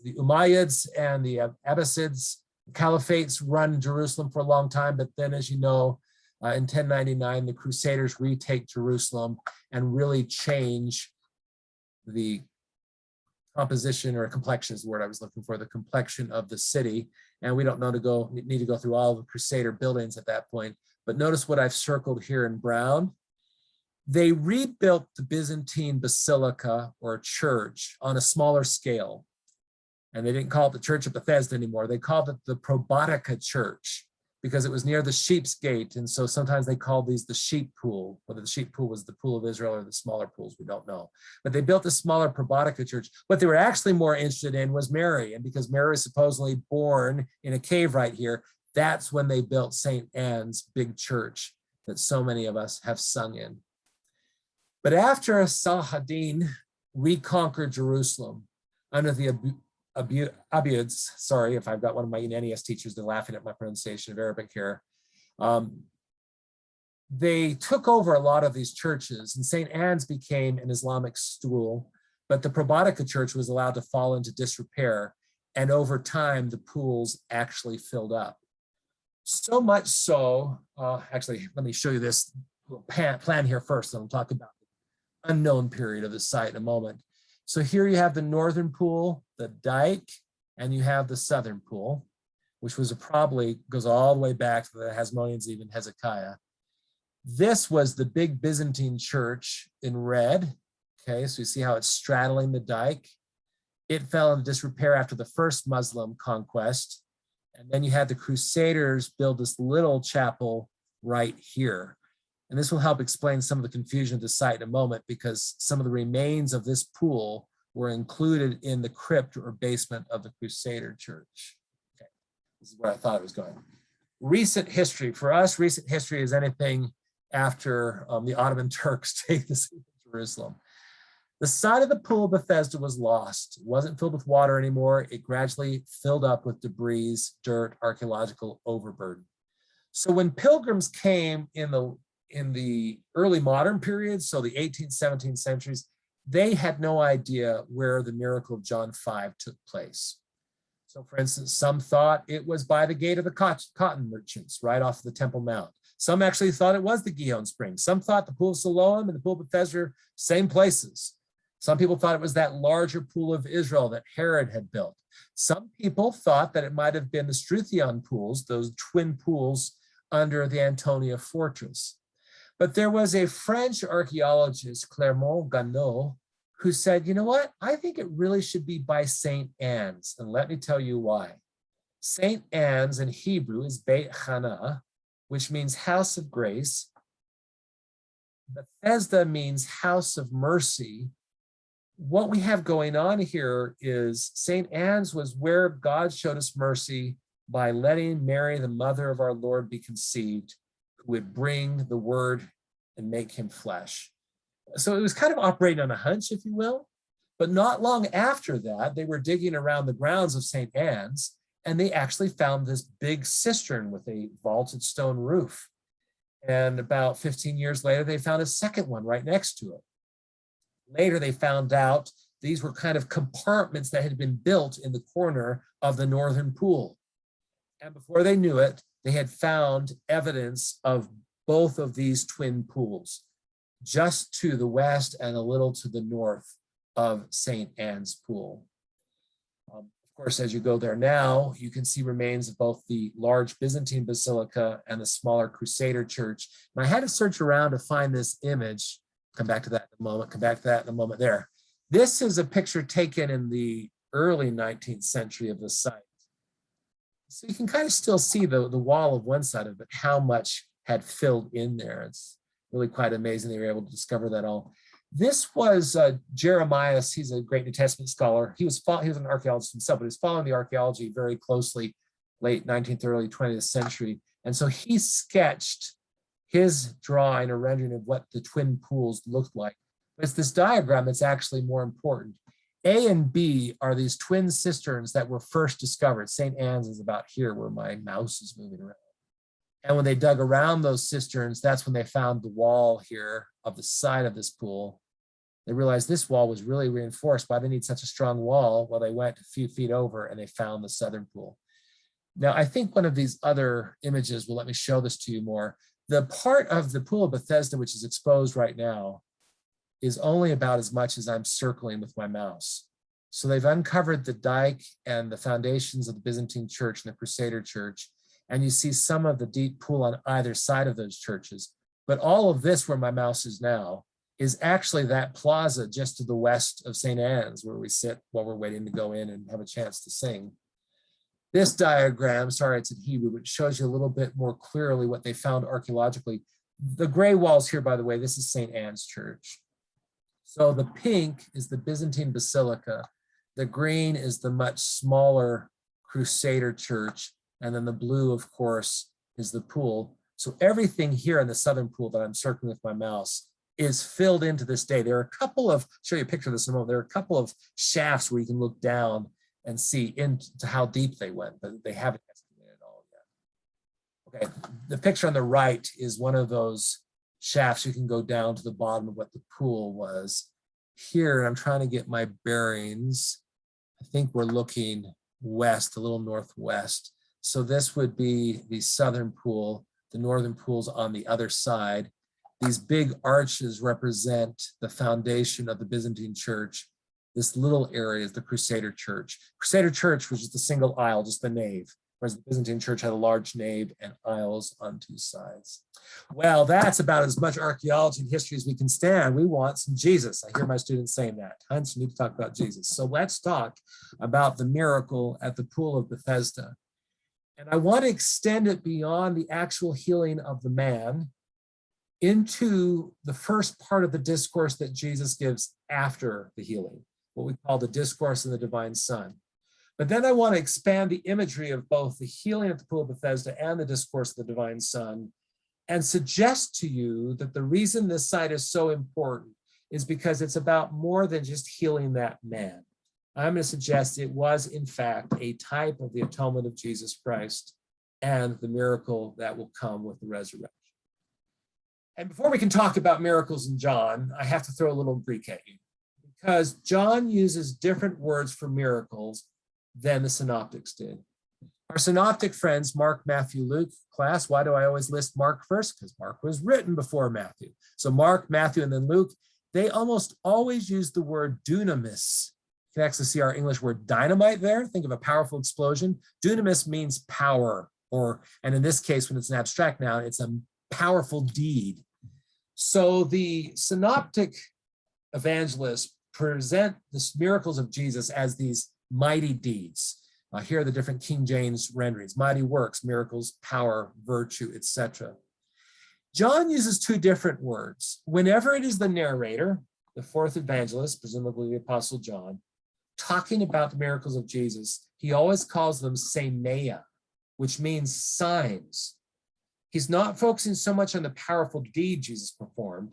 Umayyads and the Abbasids, caliphates run Jerusalem for a long time, but then, as you know, in 1099, the Crusaders retake Jerusalem and really change the composition, or complexion is the word I was looking for, the complexion of the city. And we don't need to go through all the Crusader buildings at that point, but notice what I've circled here in brown. They rebuilt the Byzantine basilica or church on a smaller scale. And they didn't call it the Church of Bethesda anymore. They called it the Probotica Church because it was near the Sheep's Gate. And so sometimes they called these the sheep pool, whether the sheep pool was the pool of Israel or the smaller pools, we don't know. But they built a smaller Probotica Church. What they were actually more interested in was Mary. And because Mary was supposedly born in a cave right here, that's when they built St. Anne's big church that so many of us have sung in. But after Saladin reconquered Jerusalem under the Abids, sorry if I've got one of my NES teachers, they're laughing at my pronunciation of Arabic here. They took over a lot of these churches, and St. Anne's became an Islamic school, but the Probotica Church was allowed to fall into disrepair, and over time the pools actually filled up. So much so, actually, let me show you this plan here first, and I'll talk about the unknown period of the site in a moment. So here you have the northern pool, the dike, and you have the southern pool. which was probably goes all the way back to the Hasmoneans, even Hezekiah. This was the big Byzantine church in red. Okay, so you see how it's straddling the dike. It fell into disrepair after the first Muslim conquest. And then you had the Crusaders build this little chapel right here. And this will help explain some of the confusion of the site in a moment, because some of the remains of this pool were included in the crypt or basement of the Crusader church. Okay, this is where I thought it was going. Recent history. For us, recent history is anything after the Ottoman Turks take the city of Jerusalem. The side of the pool of Bethesda was lost. It wasn't filled with water anymore. It gradually filled up with debris, dirt, archaeological overburden. So when pilgrims came in the early modern period, so the 18th, 17th centuries, they had no idea where the miracle of John 5 took place. So for instance, some thought it was by the gate of the cotton merchants right off the Temple Mount. Some actually thought it was the Gihon Springs. Some thought the pool of Siloam and the pool of Bethesda, same places. Some people thought it was that larger pool of Israel that Herod had built. Some people thought that it might have been the Struthion pools, those twin pools under the Antonia fortress. But there was a French archaeologist, Clermont-Ganneau, who said, you know what? I think it really should be by St. Anne's. And let me tell you why. St. Anne's in Hebrew is Beit Hana, which means house of grace. Bethesda means house of mercy. What we have going on here is St. Anne's was where God showed us mercy by letting Mary, the mother of our Lord, be conceived, who would bring the word and make him flesh. So it was kind of operating on a hunch, if you will. But not long after that, they were digging around the grounds of St. Anne's, and they actually found this big cistern with a vaulted stone roof. And about 15 years later, they found a second one right next to it. Later, they found out these were kind of compartments that had been built in the corner of the northern pool. And before they knew it, they had found evidence of both of these twin pools, just to the west and a little to the north of St. Anne's Pool. Of course, as you go there now, you can see remains of both the large Byzantine basilica and the smaller Crusader church. And I had to search around to find this image. Come back to that in a moment, come back to that in a moment there. This is a picture taken in the early 19th century of the site. So you can kind of still see the wall of one side of it, how much had filled in there. It's really quite amazing they were able to discover that all. This was Jeremias. He's a great New Testament scholar. He was an archaeologist himself, but he was following the archaeology very closely, late 19th, early 20th century. And so he sketched his drawing or rendering of what the twin pools looked like. But it's this diagram that's actually more important. A and B are these twin cisterns that were first discovered. St. Anne's is about here where my mouse is moving around. And when they dug around those cisterns, that's when they found the wall here of the side of this pool. They realized this wall was really reinforced. Why they need such a strong wall? Well, they went a few feet over and they found the southern pool. Now, I think one of these other images will let me show this to you more. The part of the pool of Bethesda, which is exposed right now, is only about as much as I'm circling with my mouse. So they've uncovered the dike and the foundations of the Byzantine church and the Crusader church. And you see some of the deep pool on either side of those churches. But all of this, where my mouse is now, is actually that plaza just to the west of St. Anne's, where we sit while we're waiting to go in and have a chance to sing. This diagram, sorry, it's in Hebrew, but it shows you a little bit more clearly what they found archaeologically. The gray walls here, by the way, this is St. Anne's Church. So the pink is the Byzantine Basilica. The green is the much smaller Crusader church. And then the blue, of course, is the pool. So everything here in the southern pool that I'm circling with my mouse is filled into this day. There are a couple of, I'll show you a picture of this in a moment. There are a couple of shafts where you can look down and see into how deep they went, but they haven't estimated it all yet. Okay, the picture on the right is one of those shafts. You can go down to the bottom of what the pool was. Here, I'm trying to get my bearings. I think we're looking west, a little northwest. So this would be the southern pool. The northern pool's on the other side. These big arches represent the foundation of the Byzantine church. This little area is the Crusader church. Crusader church was just a single aisle, just the nave. whereas the Byzantine church had a large nave and aisles on two sides. Well, that's about as much archaeology and history as we can stand. We want some Jesus. I hear my students saying that. Hunts, you need to talk about Jesus. So let's talk about the miracle at the pool of Bethesda. And I want to extend it beyond the actual healing of the man into the first part of the discourse that Jesus gives after the healing, what we call the discourse of the divine Son. But then I want to expand the imagery of both the healing at the pool of Bethesda and the discourse of the divine Son, and suggest to you that the reason this site is so important is because it's about more than just healing that man. I'm going to suggest it was, in fact, a type of the atonement of Jesus Christ and the miracle that will come with the resurrection. And before we can talk about miracles in John, I have to throw a little Greek at you, because John uses different words for miracles than the synoptics did. Our synoptic friends, Mark, Matthew, Luke, class, why do I always list Mark first? Because Mark was written before Matthew. So Mark, Matthew, and then Luke, they almost always use the word dunamis. You can actually see our English word dynamite there. Think of a powerful explosion. Dunamis means power, and in this case, when it's an abstract noun, it's a powerful deed. So the synoptic evangelists present the miracles of Jesus as these mighty deeds. Here are the different King James renderings: mighty works, miracles, power, virtue, etc. John uses two different words. Whenever it is the narrator, the fourth evangelist, presumably the Apostle John, talking about the miracles of Jesus, he always calls them semeia, which means signs. He's not focusing so much on the powerful deed Jesus performed.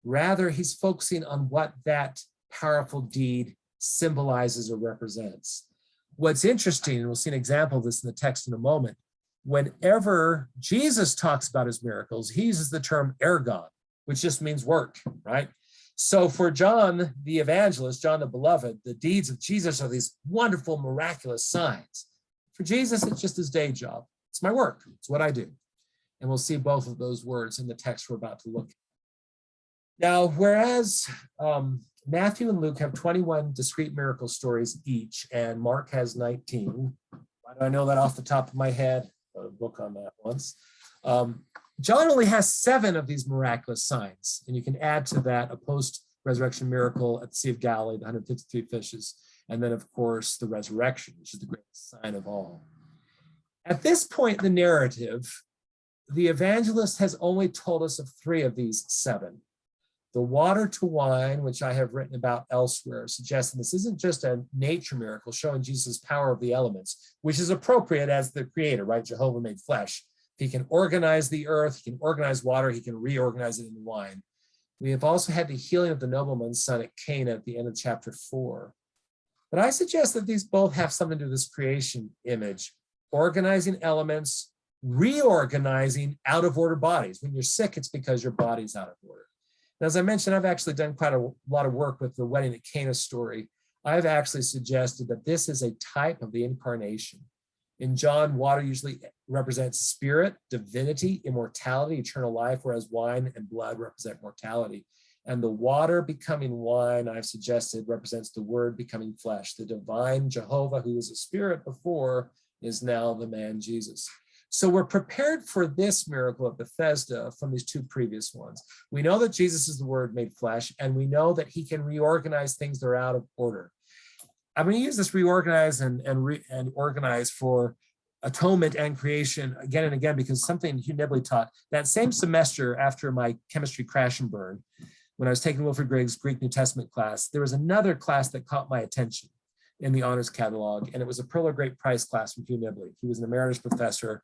Rather, he's focusing on what that powerful deed symbolizes or represents. What's interesting, and we'll see an example of this in the text in a moment, whenever Jesus talks about his miracles, he uses the term ergon, which just means work, right? So for John, the evangelist, John the beloved, the deeds of Jesus are these wonderful, miraculous signs. For Jesus, it's just his day job. It's my work. It's what I do. And we'll see both of those words in the text we're about to look at. Now, whereas Matthew and Luke have 21 discrete miracle stories each, and Mark has 19. Why do I know that off the top of my head? I wrote a book on that once. John only has 7 of these miraculous signs, and you can add to that a post-resurrection miracle at the Sea of Galilee, the 153 fishes, and then, of course, the resurrection, which is the greatest sign of all. At this point in the narrative, the evangelist has only told us of 3 of these 7. The water to wine, which I have written about elsewhere, suggesting this isn't just a nature miracle showing Jesus' power of the elements, which is appropriate as the creator, right? Jehovah made flesh. He can organize the earth, he can organize water, he can reorganize it into wine. We have also had the healing of the nobleman's son at Cana at the end of chapter 4. But I suggest that these both have something to do with this creation image, organizing elements, reorganizing out of order bodies. When you're sick, it's because your body's out of order. And as I mentioned, I've actually done quite a lot of work with the wedding at Cana story. I've actually suggested that this is a type of the incarnation. In John, water usually represents spirit, divinity, immortality, eternal life, whereas wine and blood represent mortality. And the water becoming wine, I've suggested, represents the word becoming flesh. The divine Jehovah, who was a spirit before, is now the man Jesus. So we're prepared for this miracle at Bethesda from these 2 previous ones. We know that Jesus is the word made flesh, and we know that he can reorganize things that are out of order. I'm going to use this reorganize and organize for atonement and creation again and again, because something Hugh Nibley taught that same semester after my chemistry crash and burn, when I was taking Wilfred Griggs' Greek New Testament class, there was another class that caught my attention in the honors catalog, and it was a Pearl of Great Price class from Hugh Nibley. He was an emeritus professor.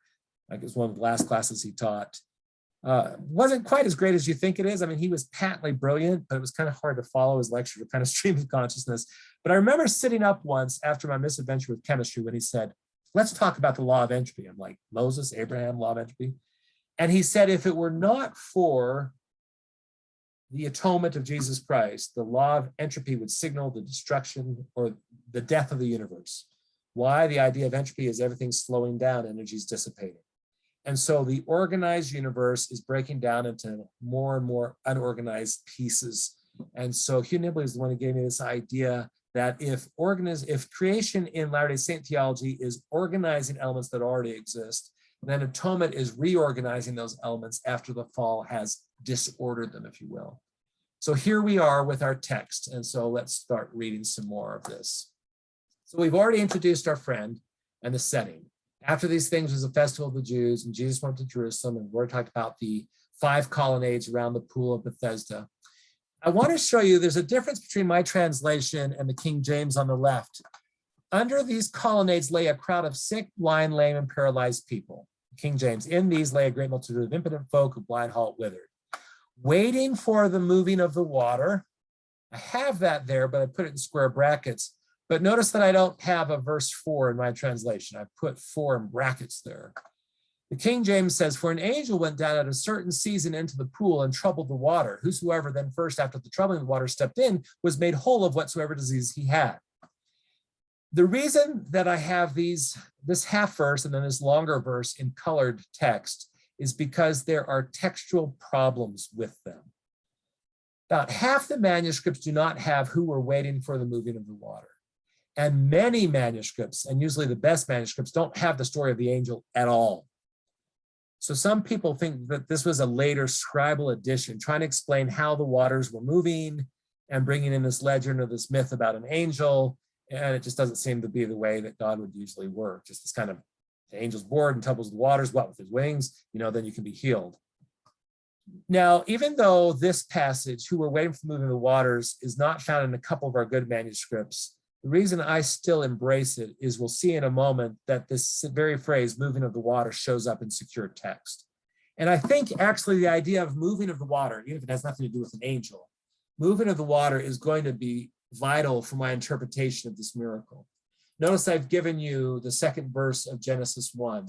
Like it was one of the last classes he taught. Wasn't quite as great as you think it is. I mean, he was patently brilliant, but it was kind of hard to follow his lecture to kind of stream of consciousness. But I remember sitting up once after my misadventure with chemistry when he said, let's talk about the law of entropy. I'm like, Moses, Abraham, law of entropy. And he said, if it were not for the atonement of Jesus Christ, the law of entropy would signal the destruction or the death of the universe. Why? The idea of entropy is everything slowing down, energy is dissipating. And so the organized universe is breaking down into more and more unorganized pieces. And so Hugh Nibley is the one who gave me this idea that if creation in Latter-day Saint theology is organizing elements that already exist, then atonement is reorganizing those elements after the fall has disordered them, if you will. So here we are with our text. And so let's start reading some more of this. So we've already introduced our friend and the setting. After these things was a festival of the Jews, and Jesus went to Jerusalem, and we're talking about the 5 colonnades around the pool of Bethesda. I want to show you there's a difference between my translation and the King James on the left. Under these colonnades lay a crowd of sick, blind, lame, and paralyzed people. King James, in these lay a great multitude of impotent folk, who blind, halt, withered, waiting for the moving of the water. I have that there, but I put it in square brackets. But notice that I don't have a verse 4 in my translation. I put 4 in brackets there. The King James says, for an angel went down at a certain season into the pool and troubled the water. Whosoever then first after the troubling of the water stepped in was made whole of whatsoever disease he had. The reason that I have this half verse and then this longer verse in colored text is because there are textual problems with them. About half the manuscripts do not have who were waiting for the moving of the water. And many manuscripts, and usually the best manuscripts, don't have the story of the angel at all. So some people think that this was a later scribal addition, trying to explain how the waters were moving and bringing in this legend or this myth about an angel. And it just doesn't seem to be the way that God would usually work. Just this kind of, the angel's bored and troubles the waters, what, with his wings, then you can be healed. Now, even though this passage, who were waiting for the moving of the waters, is not found in a couple of our good manuscripts, the reason I still embrace it is we'll see in a moment that this very phrase, moving of the water, shows up in secure text. And I think actually the idea of moving of the water, even if it has nothing to do with an angel, moving of the water is going to be vital for my interpretation of this miracle. Notice I've given you the second verse of Genesis 1.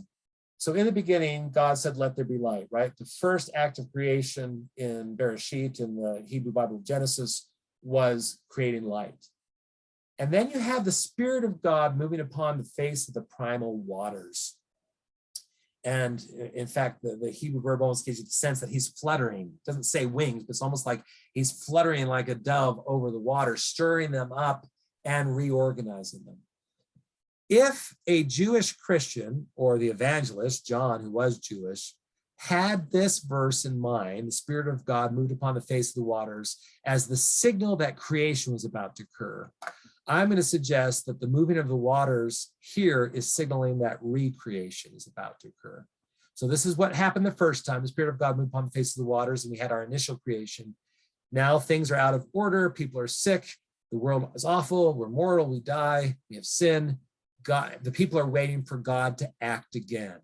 So in the beginning, God said, let there be light, right? The first act of creation in Bereshit, in the Hebrew Bible of Genesis, was creating light. And then you have the Spirit of God moving upon the face of the primal waters. And in fact, the Hebrew verb almost gives you the sense that he's fluttering. It doesn't say wings, but it's almost like he's fluttering like a dove over the water, stirring them up and reorganizing them. If a Jewish Christian or the evangelist, John, who was Jewish, had this verse in mind, the Spirit of God moved upon the face of the waters as the signal that creation was about to occur, I'm going to suggest that the moving of the waters here is signaling that recreation is about to occur. So this is what happened the first time. The Spirit of God moved upon the face of the waters, and we had our initial creation. Now things are out of order. People are sick. The world is awful. We're mortal. We die. We have sin. The people are waiting for God to act again.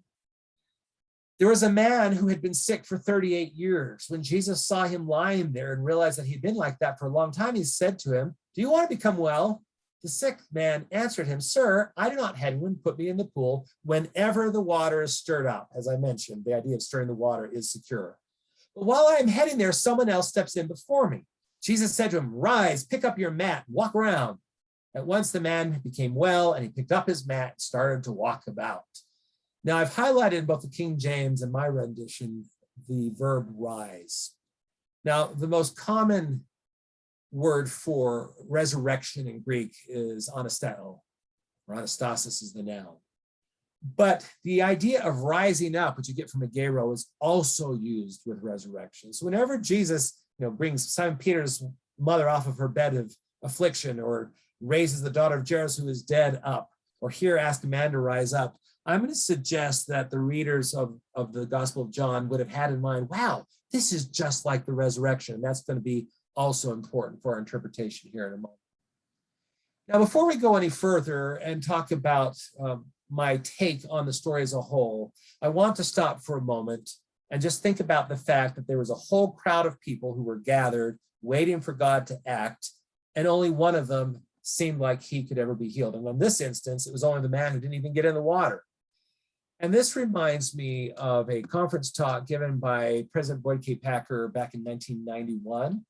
There was a man who had been sick for 38 years. When Jesus saw him lying there and realized that he'd been like that for a long time, he said to him, do you want to become well? The sick man answered him, sir, I do not have anyone put me in the pool whenever the water is stirred up. As I mentioned, the idea of stirring the water is secure. But while I am heading there, someone else steps in before me. Jesus said to him, rise, pick up your mat, walk around. At once the man became well, and he picked up his mat and started to walk about. Now I've highlighted in both the King James and my rendition the verb rise. Now the most common word for resurrection in Greek is anasteo, or anastasis is the noun. But the idea of rising up, which you get from agero, is also used with resurrection. So whenever Jesus, brings Simon Peter's mother off of her bed of affliction, or raises the daughter of Jairus who is dead up, or here ask a man to rise up, I'm going to suggest that the readers of the Gospel of John would have had in mind, wow, this is just like the resurrection. And that's going to be also important for our interpretation here in a moment. Now, before we go any further and talk about my take on the story as a whole, I want to stop for a moment and just think about the fact that there was a whole crowd of people who were gathered waiting for God to act, and only one of them seemed like he could ever be healed. And in this instance, it was only the man who didn't even get in the water. And this reminds me of a conference talk given by President Boyd K. Packer back in 1991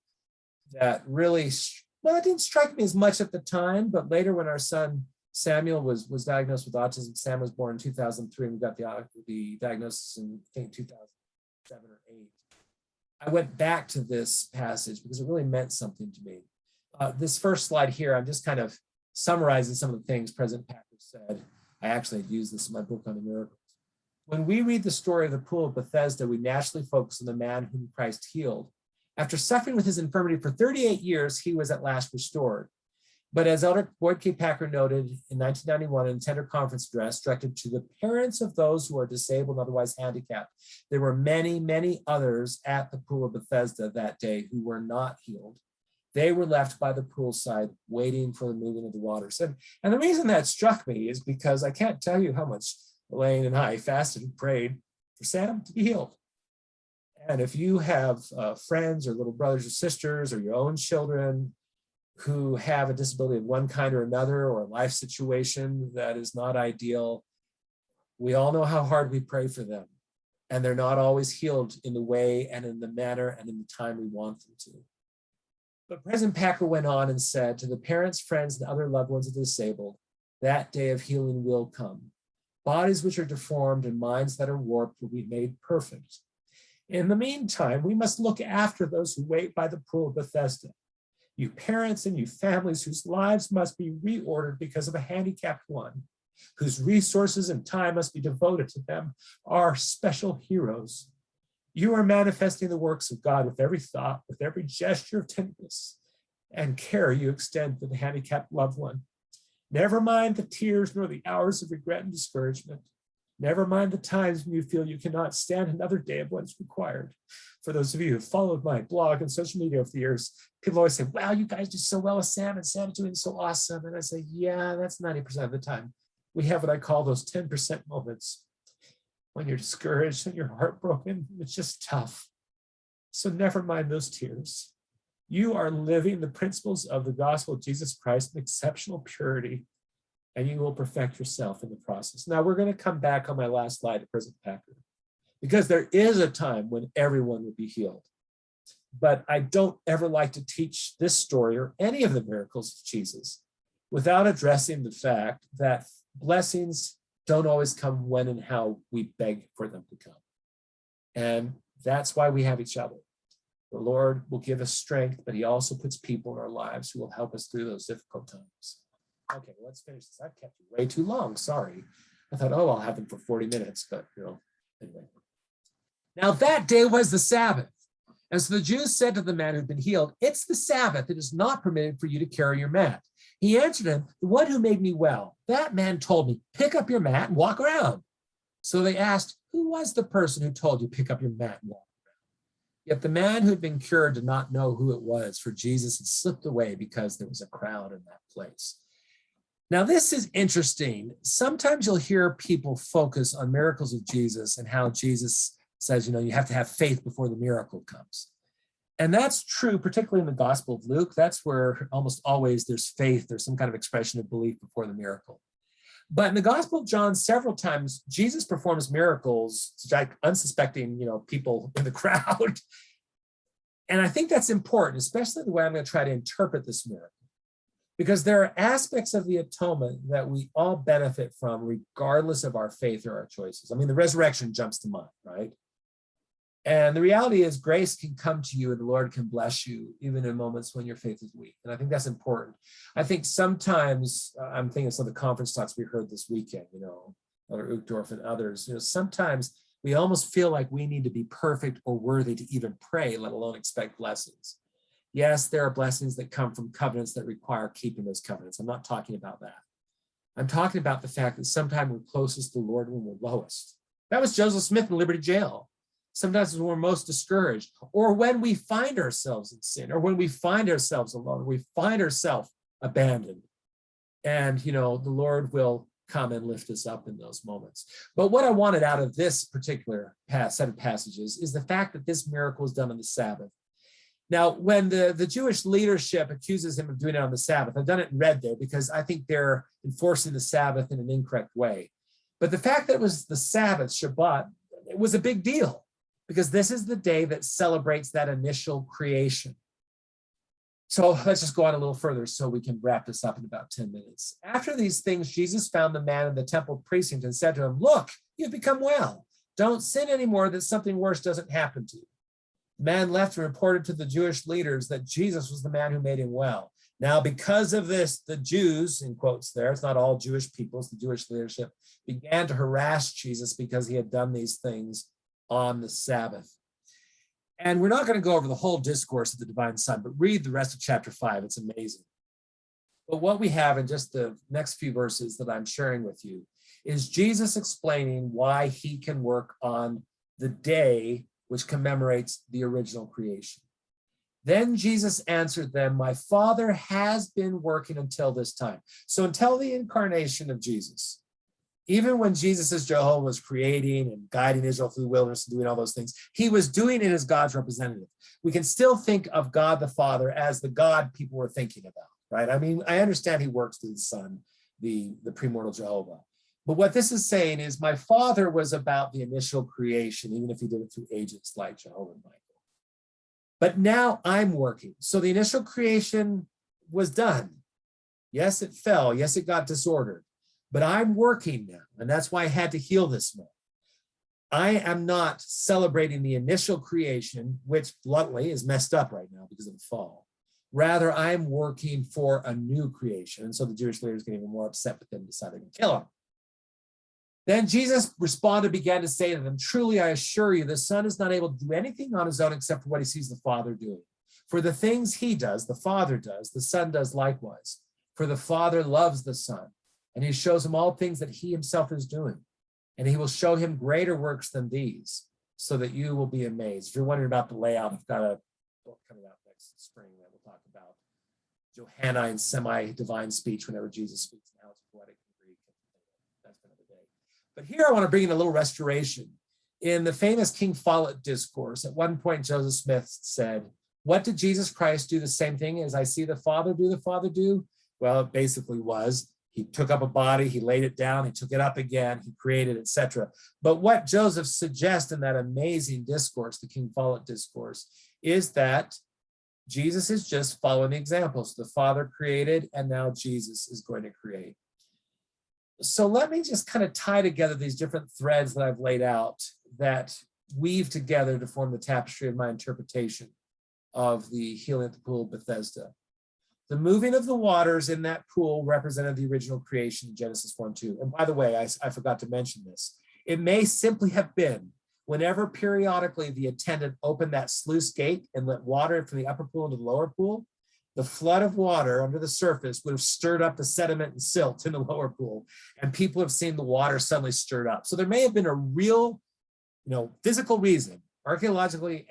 that really, it didn't strike me as much at the time, but later when our son Samuel was diagnosed with autism, Sam was born in 2003, and we got the diagnosis in, I think, 2007 or 8. I went back to this passage because it really meant something to me. This first slide here, I'm just kind of summarizing some of the things President Packer said. I actually used this in my book on the miracles. When we read the story of the pool of Bethesda, we naturally focus on the man whom Christ healed. After suffering with his infirmity for 38 years, he was at last restored. But as Elder Boyd K. Packer noted in 1991 in a tender conference address directed to the parents of those who are disabled and otherwise handicapped, there were many, many others at the pool of Bethesda that day who were not healed. They were left by the poolside waiting for the moving of the waters. And the reason that struck me is because I can't tell you how much Elaine and I fasted and prayed for Sam to be healed. And if you have friends or little brothers or sisters or your own children who have a disability of one kind or another, or a life situation that is not ideal, we all know how hard we pray for them. And they're not always healed in the way and in the manner and in the time we want them to. But President Packer went on and said, to the parents, friends, and other loved ones of the disabled, that day of healing will come. Bodies which are deformed and minds that are warped will be made perfect. In the meantime, we must look after those who wait by the pool of Bethesda. You parents and you families whose lives must be reordered because of a handicapped one, whose resources and time must be devoted to them, are special heroes. You are manifesting the works of God with every thought, with every gesture of tenderness and care you extend to the handicapped loved one. Never mind the tears nor the hours of regret and discouragement. Never mind the times when you feel you cannot stand another day of what is required. For those of you who followed my blog and social media over the years, people always say, wow, you guys do so well with Sam, and Sam's doing so awesome. And I say, yeah, that's 90% of the time. We have what I call those 10% moments when you're discouraged and you're heartbroken. It's just tough. So never mind those tears. You are living the principles of the gospel of Jesus Christ in exceptional purity, and you will perfect yourself in the process. Now we're going to come back on my last slide to President Packer, because there is a time when everyone will be healed. But I don't ever like to teach this story or any of the miracles of Jesus without addressing the fact that blessings don't always come when and how we beg for them to come. And that's why we have each other. The Lord will give us strength, but he also puts people in our lives who will help us through those difficult times. Okay, let's finish this. I've kept you way too long, sorry. I thought, oh, I'll have them for 40 minutes, but anyway. Now that day was the Sabbath. And so the Jews said to the man who'd been healed, it's the Sabbath. It is not permitted for you to carry your mat. He answered him, the one who made me well, that man told me, pick up your mat and walk around. So they asked, who was the person who told you pick up your mat and walk around? Yet the man who had been cured did not know who it was, for Jesus had slipped away because there was a crowd in that place. Now, this is interesting. Sometimes you'll hear people focus on miracles of Jesus and how Jesus says, you have to have faith before the miracle comes. And that's true, particularly in the Gospel of Luke. That's where almost always there's faith, there's some kind of expression of belief before the miracle. But in the Gospel of John, several times, Jesus performs miracles to like unsuspecting, people in the crowd. And I think that's important, especially the way I'm going to try to interpret this miracle. Because there are aspects of the atonement that we all benefit from regardless of our faith or our choices. I mean, the resurrection jumps to mind, right? And the reality is grace can come to you and the Lord can bless you even in moments when your faith is weak. And I think that's important. I think sometimes, I'm thinking of some of the conference talks we heard this weekend, Elder Uchtdorf and others, sometimes we almost feel like we need to be perfect or worthy to even pray, let alone expect blessings. Yes, there are blessings that come from covenants that require keeping those covenants. I'm not talking about that. I'm talking about the fact that sometimes we're closest to the Lord when we're lowest. That was Joseph Smith in Liberty Jail. Sometimes when we're most discouraged, or when we find ourselves in sin, or when we find ourselves alone, or we find ourselves abandoned. And, the Lord will come and lift us up in those moments. But what I wanted out of this particular set of passages is the fact that this miracle was done on the Sabbath. Now, when the Jewish leadership accuses him of doing it on the Sabbath, I've done it in red there because I think they're enforcing the Sabbath in an incorrect way. But the fact that it was the Sabbath, Shabbat, it was a big deal because this is the day that celebrates that initial creation. So let's just go on a little further so we can wrap this up in about 10 minutes. After these things, Jesus found the man in the temple precinct and said to him, look, you've become well. Don't sin anymore that something worse doesn't happen to you. The man left and reported to the Jewish leaders that Jesus was the man who made him well. Now, because of this, the Jews, in quotes there, it's not all Jewish people, it's the Jewish leadership, began to harass Jesus because he had done these things on the Sabbath. And we're not going to go over the whole discourse of the divine Son, but read the rest of chapter 5. It's amazing. But what we have in just the next few verses that I'm sharing with you is Jesus explaining why he can work on the day which commemorates the original creation. Then Jesus answered them, my Father has been working until this time. So until the incarnation of Jesus, even when Jesus as Jehovah was creating and guiding Israel through the wilderness and doing all those things, he was doing it as God's representative. We can still think of God the Father as the God people were thinking about, right? I mean, I understand he works through the Son, the premortal Jehovah. But what this is saying is my Father was about the initial creation, even if he did it through agents like Jehovah and Michael. But now I'm working. So the initial creation was done. Yes, it fell. Yes, it got disordered. But I'm working now. And that's why I had to heal this man. I am not celebrating the initial creation, which bluntly is messed up right now because of the fall. Rather, I'm working for a new creation. And so the Jewish leaders get even more upset with them, deciding to kill him. Then Jesus responded, began to say to them, truly, I assure you, the Son is not able to do anything on his own except for what he sees the Father doing. For the things he does, the Father does, the Son does likewise. For the Father loves the Son, and he shows him all things that he himself is doing. And he will show him greater works than these, so that you will be amazed. If you're wondering about the layout, I've got a book coming out next spring that we'll talk about Johannine semi-divine speech whenever Jesus speaks and how it's poetic in Greek. That's another day. But here I want to bring in a little restoration. In the famous King Follett discourse, at one point Joseph Smith said, what did Jesus Christ do the same thing as I see the Father do? Well, it basically was, he took up a body, he laid it down, he took it up again, he created, etc. But what Joseph suggests in that amazing discourse, the King Follett discourse, is that Jesus is just following the examples. The Father created, and now Jesus is going to create. So let me just kind of tie together these different threads that I've laid out that weave together to form the tapestry of my interpretation of the healing at the pool of Bethesda. The moving of the waters in that pool represented the original creation in Genesis 1:2. And by the way, I forgot to mention this. It may simply have been whenever periodically the attendant opened that sluice gate and let water from the upper pool into the lower pool, the flood of water under the surface would have stirred up the sediment and silt in the lower pool, and people have seen the water suddenly stirred up. So there may have been a real, physical reason, archaeologically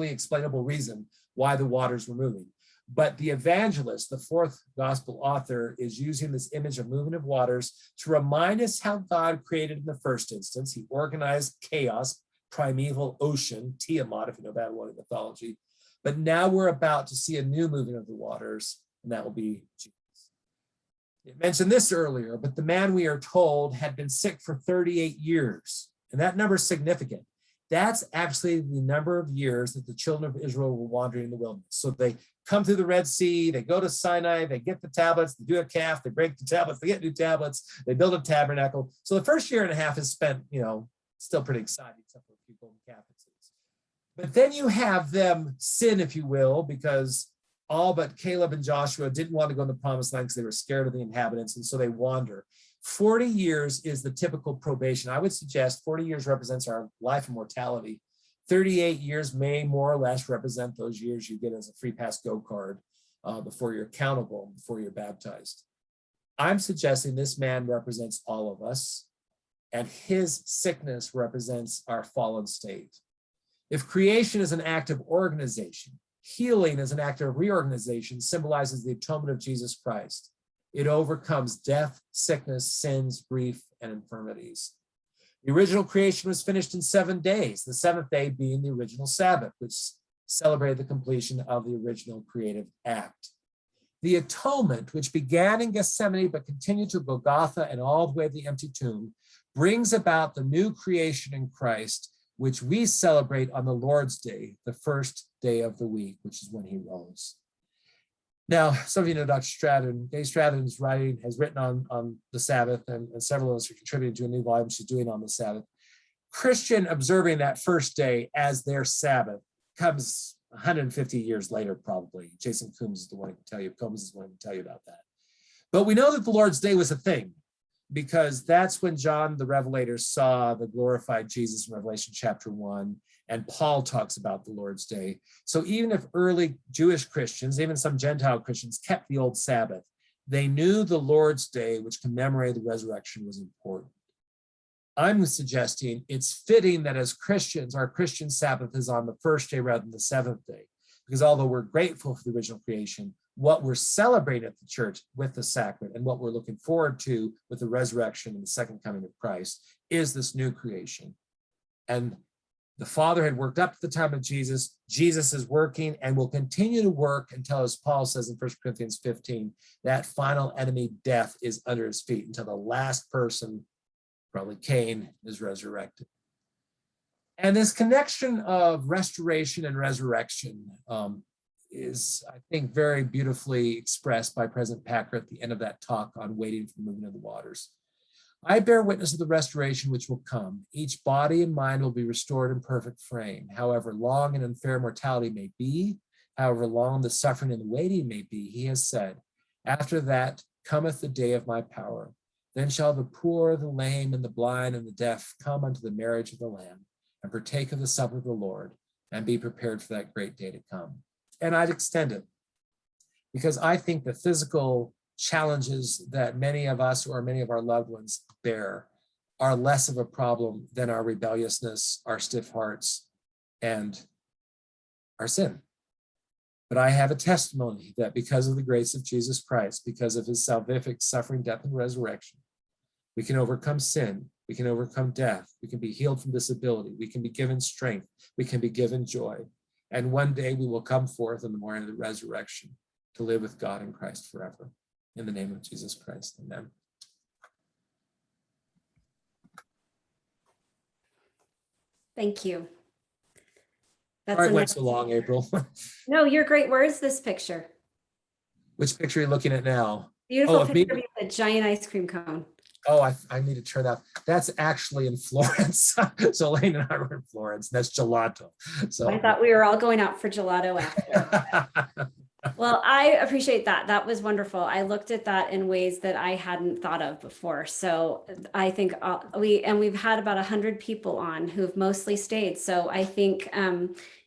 explainable reason why the waters were moving. But the evangelist, the fourth gospel author, is using this image of movement of waters to remind us how God created in the first instance. He organized chaos, primeval ocean, Tiamat, if you know Babylonian mythology. But now we're about to see a new moving of the waters, and that will be Jesus. It mentioned this earlier, but the man, we are told, had been sick for 38 years. And that number is significant. That's actually the number of years that the children of Israel were wandering in the wilderness. So they come through the Red Sea, they go to Sinai, they get the tablets, they do a calf, they break the tablets, they get new tablets, they build a tabernacle. So the first year and a half is spent, still pretty exciting, except for people in Catholic cities. But then you have them sin, if you will, because all but Caleb and Joshua didn't want to go in the promised land because they were scared of the inhabitants, and so they wander. 40 years is the typical probation. I would suggest 40 years represents our life and mortality. 38 years may more or less represent those years you get as a free pass go card before you're accountable, before you're baptized. I'm suggesting this man represents all of us, and his sickness represents our fallen state. If creation is an act of organization, healing as an act of reorganization symbolizes the atonement of Jesus Christ. It overcomes death, sickness, sins, grief, and infirmities. The original creation was finished in 7 days, the seventh day being the original Sabbath, which celebrated the completion of the original creative act. The atonement, which began in Gethsemane but continued to Golgotha and all the way to the empty tomb, brings about the new creation in Christ, which we celebrate on the Lord's Day, the first day of the week, which is when he rose. Now, some of you know Dr. Stratton. Dave Stratton's writing has written on the Sabbath, and several of us are contributing to a new volume she's doing on the Sabbath. Christian observing that first day as their Sabbath comes 150 years later, probably. Jason Combs is the one who can tell you. Combs is the one who can tell you about that. But we know that the Lord's Day was a thing, because that's when John the Revelator saw the glorified Jesus in Revelation chapter 1, and Paul talks about the Lord's Day. So even if early Jewish Christians, even some Gentile Christians, kept the old Sabbath, they knew the Lord's Day, which commemorated the resurrection, was important. I'm suggesting it's fitting that as Christians, our Christian Sabbath is on the first day rather than the seventh day, because although we're grateful for the original creation, what we're celebrating at the church with the sacrament and what we're looking forward to with the resurrection and the second coming of Christ is this new creation. And the Father had worked up to the time of Jesus. Jesus is working and will continue to work until, as Paul says in 1 Corinthians 15, that final enemy, death, is under his feet, until the last person, probably Cain, is resurrected. And this connection of restoration and resurrection is, I think, very beautifully expressed by President Packer at the end of that talk on waiting for the moving of the waters. I bear witness of the restoration which will come. Each body and mind will be restored in perfect frame. However long and unfair mortality may be, however long the suffering and the waiting may be, he has said, after that cometh the day of my power. Then shall the poor, the lame, and the blind, and the deaf come unto the marriage of the Lamb, and partake of the supper of the Lord, and be prepared for that great day to come. And I'd extend it, because I think the physical challenges that many of us or many of our loved ones bear are less of a problem than our rebelliousness, our stiff hearts, and our sin. But I have a testimony that because of the grace of Jesus Christ, because of his salvific suffering, death, and resurrection, we can overcome sin, we can overcome death, we can be healed from disability, we can be given strength, we can be given joy. And one day we will come forth in the morning of the resurrection to live with God in Christ forever. In the name of Jesus Christ, amen. Thank you. Sorry I went so long, April. No, you're great. Where's this picture? Which picture are you looking at now? Beautiful picture of you with a giant ice cream cone. Oh, I need to turn that. That's actually in Florence. So Elaine and I were in Florence. That's gelato. So I thought we were all going out for gelato after. Well, I appreciate that. That was wonderful. I looked at that in ways that I hadn't thought of before. So I think we've had about 100 people on who've mostly stayed. So I think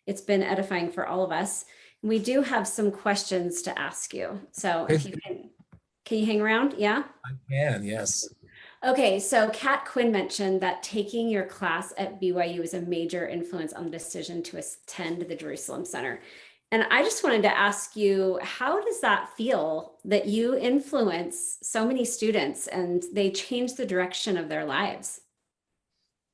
it's been edifying for all of us. We do have some questions to ask you. So if you can you hang around? Yeah? I can, yes. Okay, so Kat Quinn mentioned that taking your class at BYU is a major influence on the decision to attend the Jerusalem Center. And I just wanted to ask you, how does that feel that you influence so many students and they change the direction of their lives?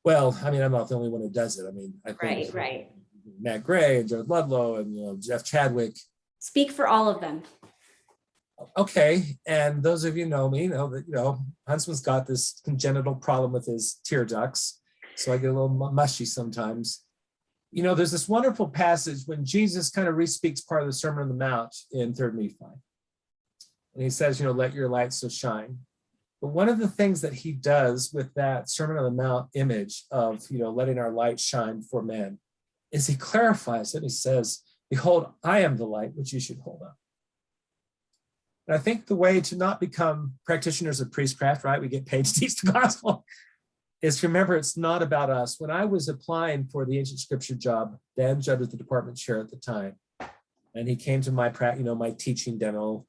Well, I mean, I'm not the only one who does it. I mean, I think right. Matt Gray and Jared Ludlow and Jeff Chadwick. Speak for all of them. Okay, and those of you know me know that Huntsman's got this congenital problem with his tear ducts, so I get a little mushy sometimes. There's this wonderful passage when Jesus kind of re-speaks part of the Sermon on the Mount in 3rd Nephi. And he says, let your light so shine. But one of the things that he does with that Sermon on the Mount image of, letting our light shine for men is he clarifies it. He says, behold, I am the light which you should hold up. And I think the way to not become practitioners of priestcraft, right? We get paid to teach the gospel. Is to remember it's not about us. When I was applying for the ancient scripture job, Dan Judd was the department chair at the time. And he came to my my teaching demo.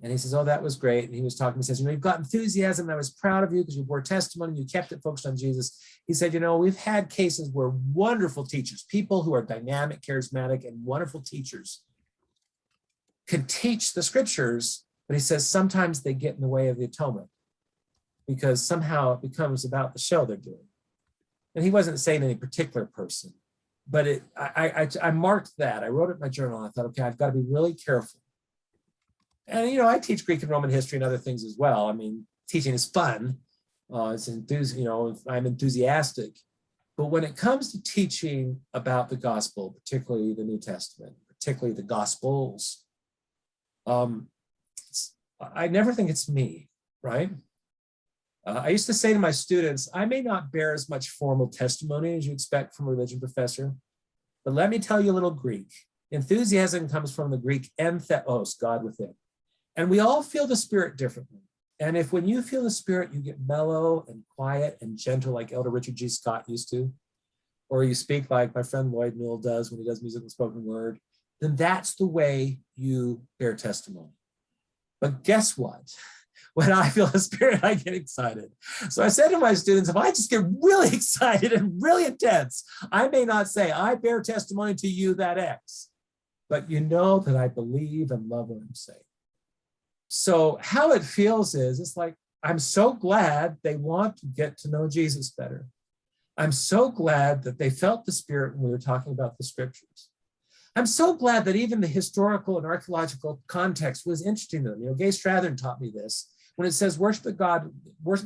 And he says, oh, that was great. And he was talking, he says, you've got enthusiasm. And I was proud of you because you bore testimony. You kept it focused on Jesus. He said, we've had cases where wonderful teachers, people who are dynamic, charismatic, and wonderful teachers could teach the scriptures. But he says, sometimes they get in the way of the atonement, because somehow it becomes about the show they're doing. And he wasn't saying any particular person, but I marked that. I wrote it in my journal. And I thought, okay, I've got to be really careful. And, I teach Greek and Roman history and other things as well. I mean, teaching is fun. It's I'm enthusiastic. But when it comes to teaching about the gospel, particularly the New Testament, particularly the Gospels, I never think it's me, right? I used to say to my students, I may not bear as much formal testimony as you expect from a religion professor, but let me tell you a little Greek. Enthusiasm comes from the Greek entheos, God within. And we all feel the Spirit differently. And if when you feel the Spirit, you get mellow and quiet and gentle like Elder Richard G. Scott used to, or you speak like my friend Lloyd Newell does when he does music and spoken word, then that's the way you bear testimony. But guess what? When I feel the Spirit, I get excited. So I said to my students, if I just get really excited and really intense, I may not say, I bear testimony to you that X, but you know that I believe and love what I'm saying. So how it feels is, it's like, I'm so glad they want to get to know Jesus better. I'm so glad that they felt the Spirit when we were talking about the scriptures. I'm so glad that even the historical and archaeological context was interesting to them. You know, Gay Strathern taught me this. When it says, worship the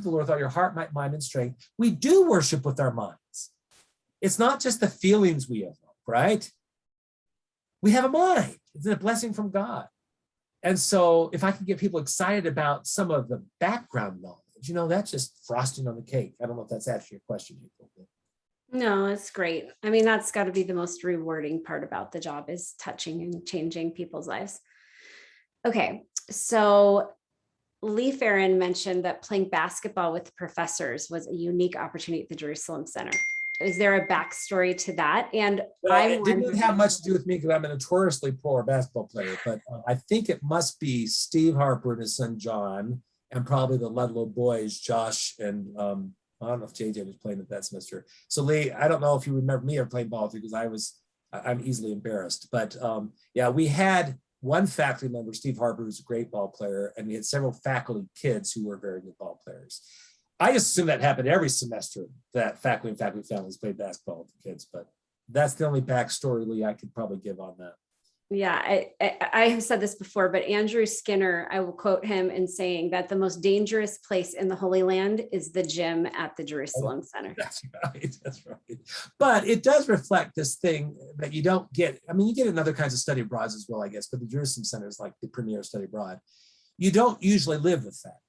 Lord with all your heart, might, mind, and strength, we do worship with our minds. It's not just the feelings we evoke, right? We have a mind. It's a blessing from God. And so if I can get people excited about some of the background knowledge, you know, that's just frosting on the cake. I don't know if that's actually your question, April. No, it's great. I mean, that's got to be the most rewarding part about the job, is touching and changing people's lives. Okay, so Lee Farron mentioned that playing basketball with professors was a unique opportunity at the Jerusalem Center. Is there a backstory to that? And well, it didn't have much to do with me because I'm a notoriously poor basketball player, but I think it must be Steve Harper and his son John, and probably the Ludlow boys, Josh and I don't know if JJ was playing it that semester. So Lee, I don't know if you remember me or playing ball with you, because I'm easily embarrassed. But yeah, we had one faculty member, Steve Harper, who's a great ball player, and we had several faculty kids who were very good ball players. I just assume that happened every semester, that faculty and faculty families played basketball with the kids, but that's the only backstory, Lee, I could probably give on that. Yeah, I have said this before, but Andrew Skinner, I will quote him in saying that the most dangerous place in the Holy Land is the gym at the Jerusalem Center. That's right, that's right. But it does reflect this thing that you don't get. I mean, you get in other kinds of study abroads as well, I guess, but the Jerusalem Center is like the premier study abroad. You don't usually live with faculty.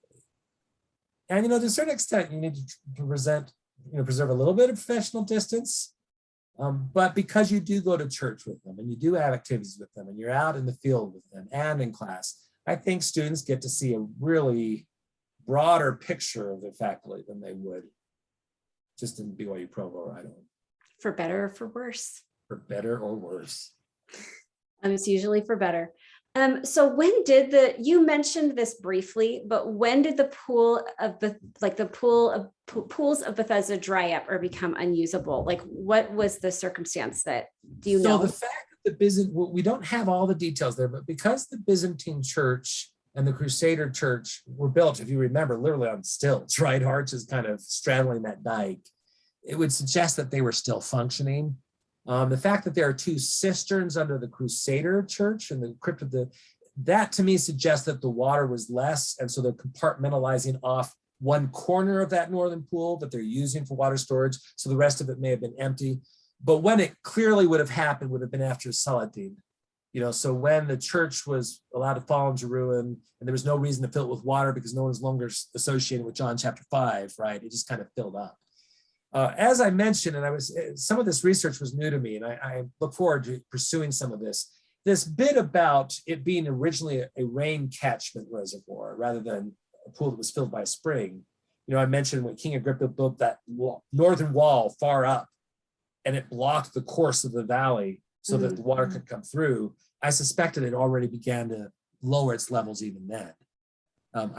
And, you know, to a certain extent, you need to preserve a little bit of professional distance. But because you do go to church with them and you do have activities with them and you're out in the field with them and in class, I think students get to see a really broader picture of the faculty than they would just in BYU Provo or Idaho. For better or for worse. For better or worse. It's usually for better. So when did you mentioned this briefly, but when did the pools of Bethesda dry up or become unusable? Like, what was the circumstance that, do you know? So the fact that we don't have all the details there, but because the Byzantine church and the Crusader church were built, if you remember, literally on stilts, right? Arches kind of straddling that dike, it would suggest that they were still functioning. The fact that there are two cisterns under the Crusader church and the crypt of that to me suggests that the water was less. And so they're compartmentalizing off one corner of that northern pool that they're using for water storage. So the rest of it may have been empty. But when it clearly would have happened would have been after Saladin. You know, so when the church was allowed to fall into ruin and there was no reason to fill it with water because no one's longer associated with John chapter 5, right? It just kind of filled up. As I mentioned, and some of this research was new to me, and I look forward to pursuing some of this. This bit about it being originally a rain catchment reservoir rather than a pool that was filled by a spring. You know, I mentioned when King Agrippa built that northern wall far up, and it blocked the course of the valley so that the water could come through. I suspected it already began to lower its levels even then.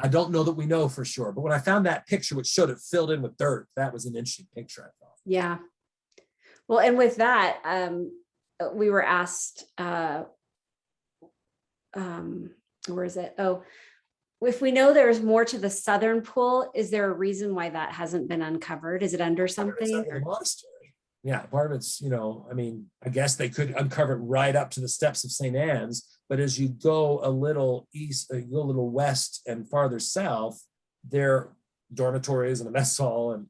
I don't know that we know for sure, but when I found that picture, which showed it filled in with dirt, that was an interesting picture, I thought. Yeah. Well, and with that, we were asked, where is it? Oh, if we know there's more to the southern pool, is there a reason why that hasn't been uncovered? Is it under something? Yeah, part of it's, you know, I mean, I guess they could uncover it right up to the steps of St. Anne's, but as you go a little east, you go a little west and farther south, there are dormitories and a mess hall, and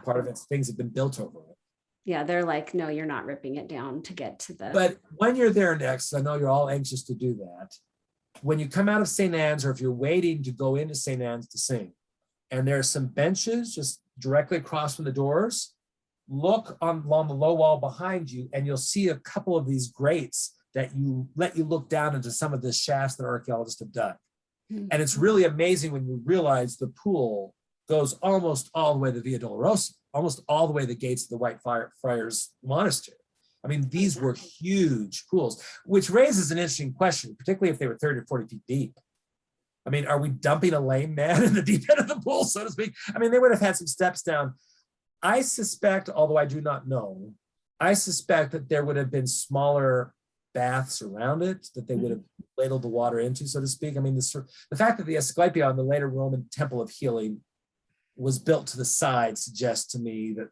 part of it's things have been built over it. Yeah, they're like, no, you're not ripping it down to get to the. But when you're there next, I know you're all anxious to do that. When you come out of St. Anne's, or if you're waiting to go into St. Anne's to sing, and there are some benches just directly across from the doors, look along the low wall behind you, and you'll see a couple of these grates that let you look down into some of the shafts that archaeologists have dug. Mhm. And it's really amazing when you realize the pool goes almost all the way to Via Dolorosa, almost all the way to the gates of the White Friars Monastery. I mean, these were huge pools, which raises an interesting question, particularly if they were 30 or 40 feet deep. I mean, are we dumping a lame man in the deep end of the pool, so to speak? I mean, they would have had some steps down. I suspect, although I do not know, I suspect that there would have been smaller baths around it that they would have ladled the water into, so to speak. I mean, the fact that the Asclepion, the later Roman temple of healing, was built to the side suggests to me that,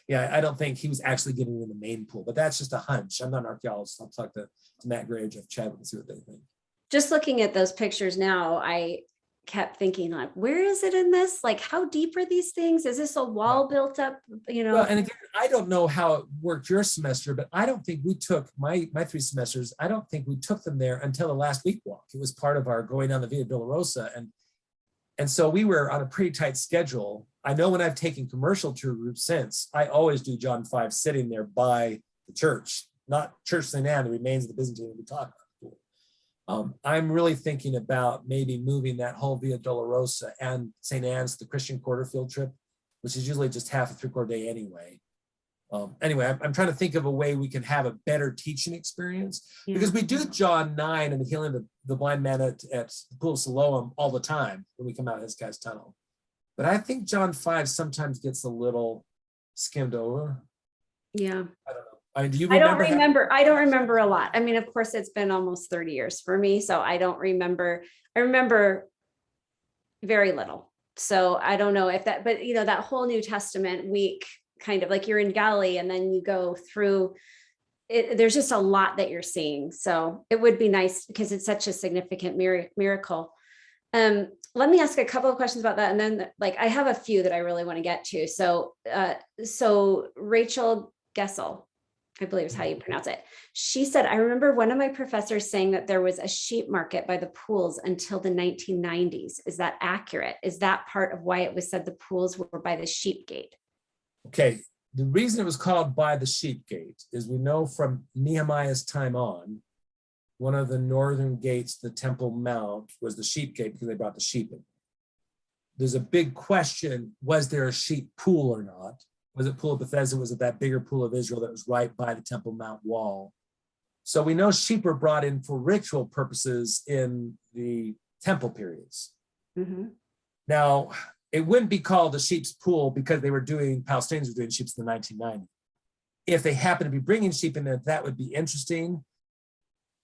yeah, I don't think he was actually getting in the main pool, but that's just a hunch. I'm not an archaeologist. I'll talk to Matt Gray, Jeff Chadwick, and see what they think. Just looking at those pictures now, I kept thinking, like, where is it in this? Like, how deep are these things? Is this a wall built up? Well, and again, I don't know how it worked your semester, but I don't think we took my 3 semesters. I don't think we took them there until the last week walk. It was part of our going down the Via Dolorosa, and so we were on a pretty tight schedule. I know when I've taken commercial tour groups since, I always do John 5 sitting there by the church, not Church St. Anne, the remains of the Byzantine that we talked about. I'm really thinking about maybe moving that whole Via Dolorosa and St. Anne's, the Christian Quarter field trip, which is usually just half a 3/4 day anyway. Anyway, I'm trying to think of a way we can have a better teaching experience, because we do John 9 and the healing of the blind man at the Pool of Siloam all the time when we come out of his guy's tunnel. But I think John 5 sometimes gets a little skimmed over. Yeah. I don't know. Do you remember? I don't remember a lot. I mean, of course, it's been almost 30 years for me, so I don't remember. I remember very little. So I don't know if that, but that whole New Testament week, kind of like you're in Galilee and then you go through it, there's just a lot that you're seeing. So it would be nice because it's such a significant miracle. Let me ask a couple of questions about that. And then I have a few that I really want to get to. So Rachel Gessel, I believe is how you pronounce it. She said, I remember one of my professors saying that there was a sheep market by the pools until the 1990s. Is that accurate? Is that part of why it was said the pools were by the sheep gate? Okay, the reason it was called by the sheep gate is we know from Nehemiah's time on, one of the northern gates, the Temple Mount, was the sheep gate because they brought the sheep in. There's a big question, was there a sheep pool or not? Was it Pool of Bethesda? Was it that bigger pool of Israel that was right by the Temple Mount wall? So we know sheep were brought in for ritual purposes in the temple periods. Mm-hmm. Now, it wouldn't be called the sheep's pool because Palestinians were doing sheep in the 1990s. If they happen to be bringing sheep in there, that would be interesting.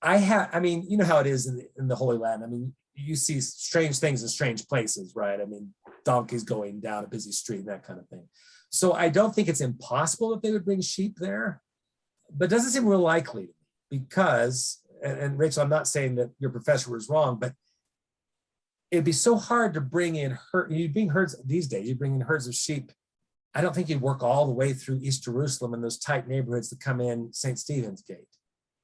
I mean, you know how it is in the Holy Land. I mean, you see strange things in strange places, right? I mean, donkeys going down a busy street and that kind of thing. So I don't think it's impossible that they would bring sheep there, but it doesn't seem real likely because, and Rachel, I'm not saying that your professor was wrong, but it'd be so hard to bring in you'd bring herds these days, you bring in herds of sheep. I don't think you'd work all the way through East Jerusalem and those tight neighborhoods that come in St. Stephen's Gate,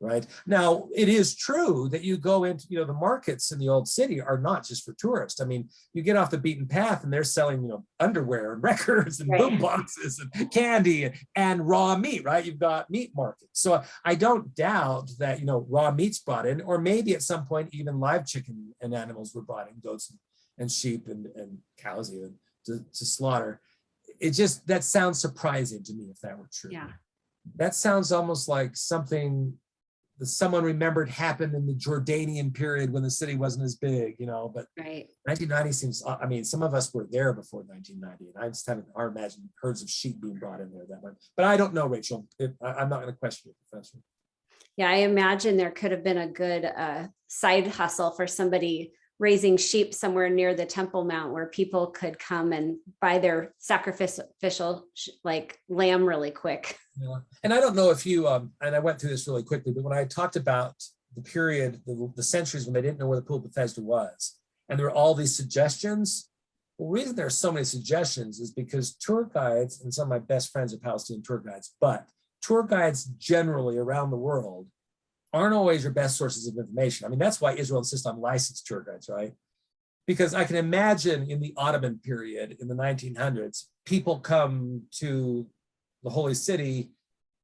right? Now, it is true that you go into, the markets in the old city are not just for tourists. I mean, you get off the beaten path and they're selling, underwear and records and boom boxes and candy and raw meat, right? You've got meat markets. So I don't doubt that, raw meat's brought in, or maybe at some point even live chicken and animals were brought in, goats and sheep and cows even to slaughter. That sounds surprising to me if that were true. Yeah. That sounds almost like something that someone remembered happened in the Jordanian period when the city wasn't as big, but 1990 seems, I mean, some of us were there before 1990, and I just haven't imagined herds of sheep being brought in there that much. But I don't know, Rachel. I'm not going to question you, Professor. Yeah, I imagine there could have been a good side hustle for somebody raising sheep somewhere near the Temple Mount where people could come and buy their sacrificial lamb really quick. Yeah. And I don't know if you, and I went through this really quickly, but when I talked about the period, the centuries when they didn't know where the Pool of Bethesda was, and there were all these suggestions, the reason there are so many suggestions is because tour guides, and some of my best friends are Palestinian tour guides, but tour guides generally around the world aren't always your best sources of information. I mean, that's why Israel insists on licensed tour guides, right? Because I can imagine in the Ottoman period in the 1900s, people come to the Holy City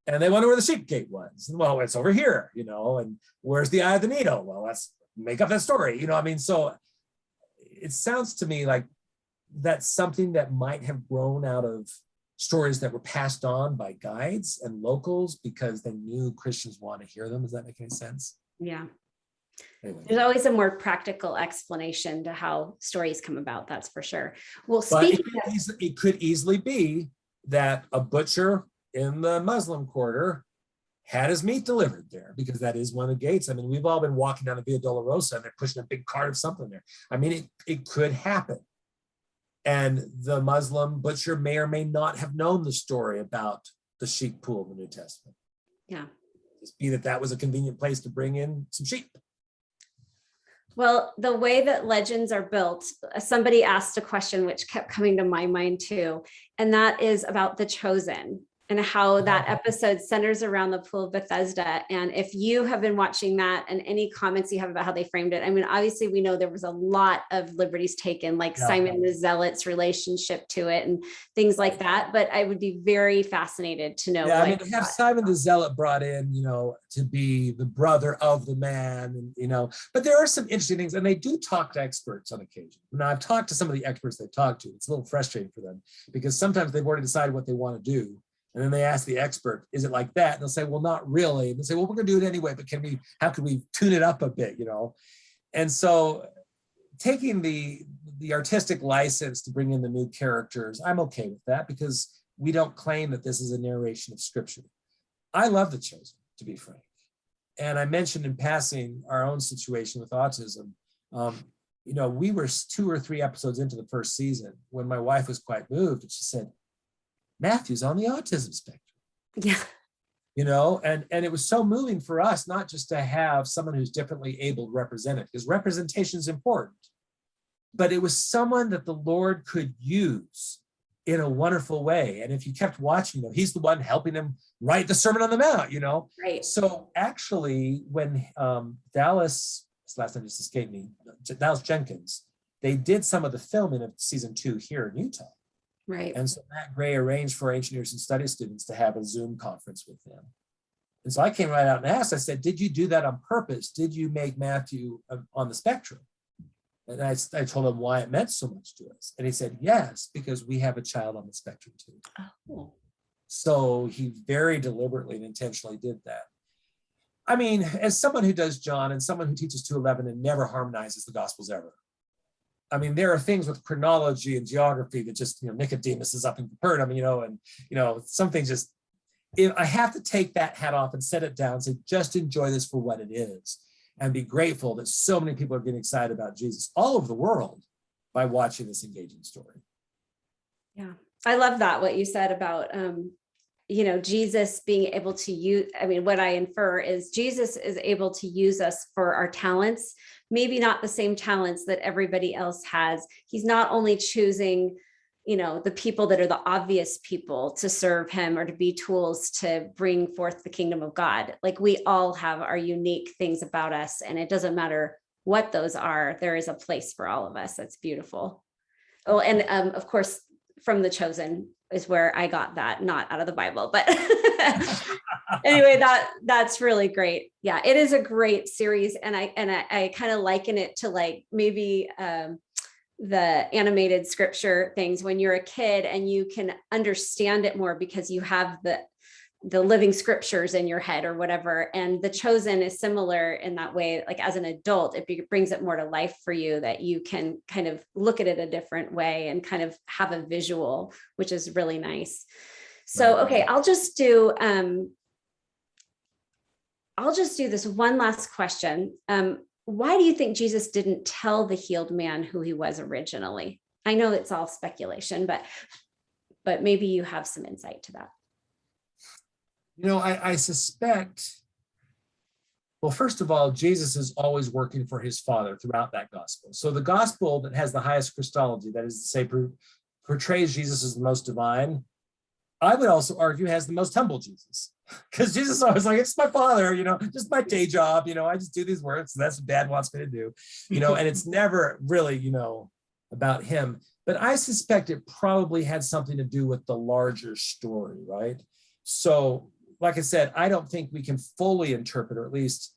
And they wonder where the sheep gate was. Well, it's over here, and where's the eye of the needle? Well, let's make up that story, I mean, so it sounds to me like that's something that might have grown out of stories that were passed on by guides and locals because they knew Christians want to hear them. Does that make any sense? Yeah. Anyway. There's always a more practical explanation to how stories come about, that's for sure. Well, but speaking it could easily be that a butcher in the Muslim quarter had his meat delivered there, because that is one of the gates. I mean, we've all been walking down the Via Dolorosa and they're pushing a big cart of something there. I mean, it could happen. And the Muslim butcher may or may not have known the story about the sheep pool of the New Testament. Yeah. Just be that was a convenient place to bring in some sheep. Well, the way that legends are built, somebody asked a question which kept coming to my mind too, and that is about the chosen and how that episode centers around the pool of Bethesda. And if you have been watching that and any comments you have about how they framed it, I mean, obviously we know there was a lot of liberties taken, like Simon the Zealot's relationship to it and things like that. But I would be very fascinated to know. Yeah, I mean, to have Simon the Zealot brought in, to be the brother of the man, and, but there are some interesting things, and they do talk to experts on occasion. Now, I've talked to some of the experts they've talked to. It's a little frustrating for them because sometimes they've already decided what they want to do. And then they ask the expert, is it like that? And they'll say, well, not really. And they'll say, well, we're going to do it anyway, but how can we tune it up a bit, And so taking the artistic license to bring in the new characters, I'm okay with that because we don't claim that this is a narration of scripture. I love The Chosen, to be frank. And I mentioned in passing our own situation with autism. We were 2 or 3 episodes into the first season when my wife was quite moved and she said, Matthew's on the autism spectrum. Yeah. And it was so moving for us, not just to have someone who's differently able represented, because representation is important, but it was someone that the Lord could use in a wonderful way. And if you kept watching, he's the one helping him write the Sermon on the Mount, Right. So actually, when Dallas, his last name just escaped me, Dallas Jenkins, they did some of the filming of season 2 here in Utah. Right. And so Matt Gray arranged for Ancient Years and Study students to have a Zoom conference with them. And so I came right out and asked, I said, did you do that on purpose? Did you make Matthew on the spectrum? And I told him why it meant so much to us. And he said, yes, because we have a child on the spectrum too. Oh. So he very deliberately and intentionally did that. I mean, as someone who does John and someone who teaches 2:11 and never harmonizes the Gospels ever, I mean, there are things with chronology and geography that just, Nicodemus is up in Capernaum, and some things just, I have to take that hat off and set it down and say, just enjoy this for what it is and be grateful that so many people are getting excited about Jesus all over the world by watching this engaging story. Yeah. I love that, what you said about, Jesus being able to use, what I infer is Jesus is able to use us for our talents, maybe not the same talents that everybody else has. He's not only choosing, the people that are the obvious people to serve him or to be tools to bring forth the kingdom of God. Like, we all have our unique things about us, and it doesn't matter what those are. There is a place for all of us. That's beautiful. Oh, and of course, from The Chosen is where I got that, not out of the Bible, but anyway, that's really great. Yeah, it is a great series. And I kind of liken it to like maybe the animated scripture things when you're a kid and you can understand it more because you have the living scriptures in your head or whatever. And The Chosen is similar in that way. Like, as an adult, it brings it more to life for you, that you can kind of look at it a different way and kind of have a visual, which is really nice. So, okay, I'll just do this one last question. Why do you think Jesus didn't tell the healed man who he was originally? I know it's all speculation, but maybe you have some insight to that. I suspect, well, first of all, Jesus is always working for his Father throughout that gospel. So the gospel that has the highest Christology, that is to say, portrays Jesus as the most divine, I would also argue has the most humble Jesus. Because Jesus is always like, it's my Father, just my day job, I just do these works. So that's what Dad wants me to do, and it's never really, about him. But I suspect it probably had something to do with the larger story, right? So like I said, I don't think we can fully interpret, or at least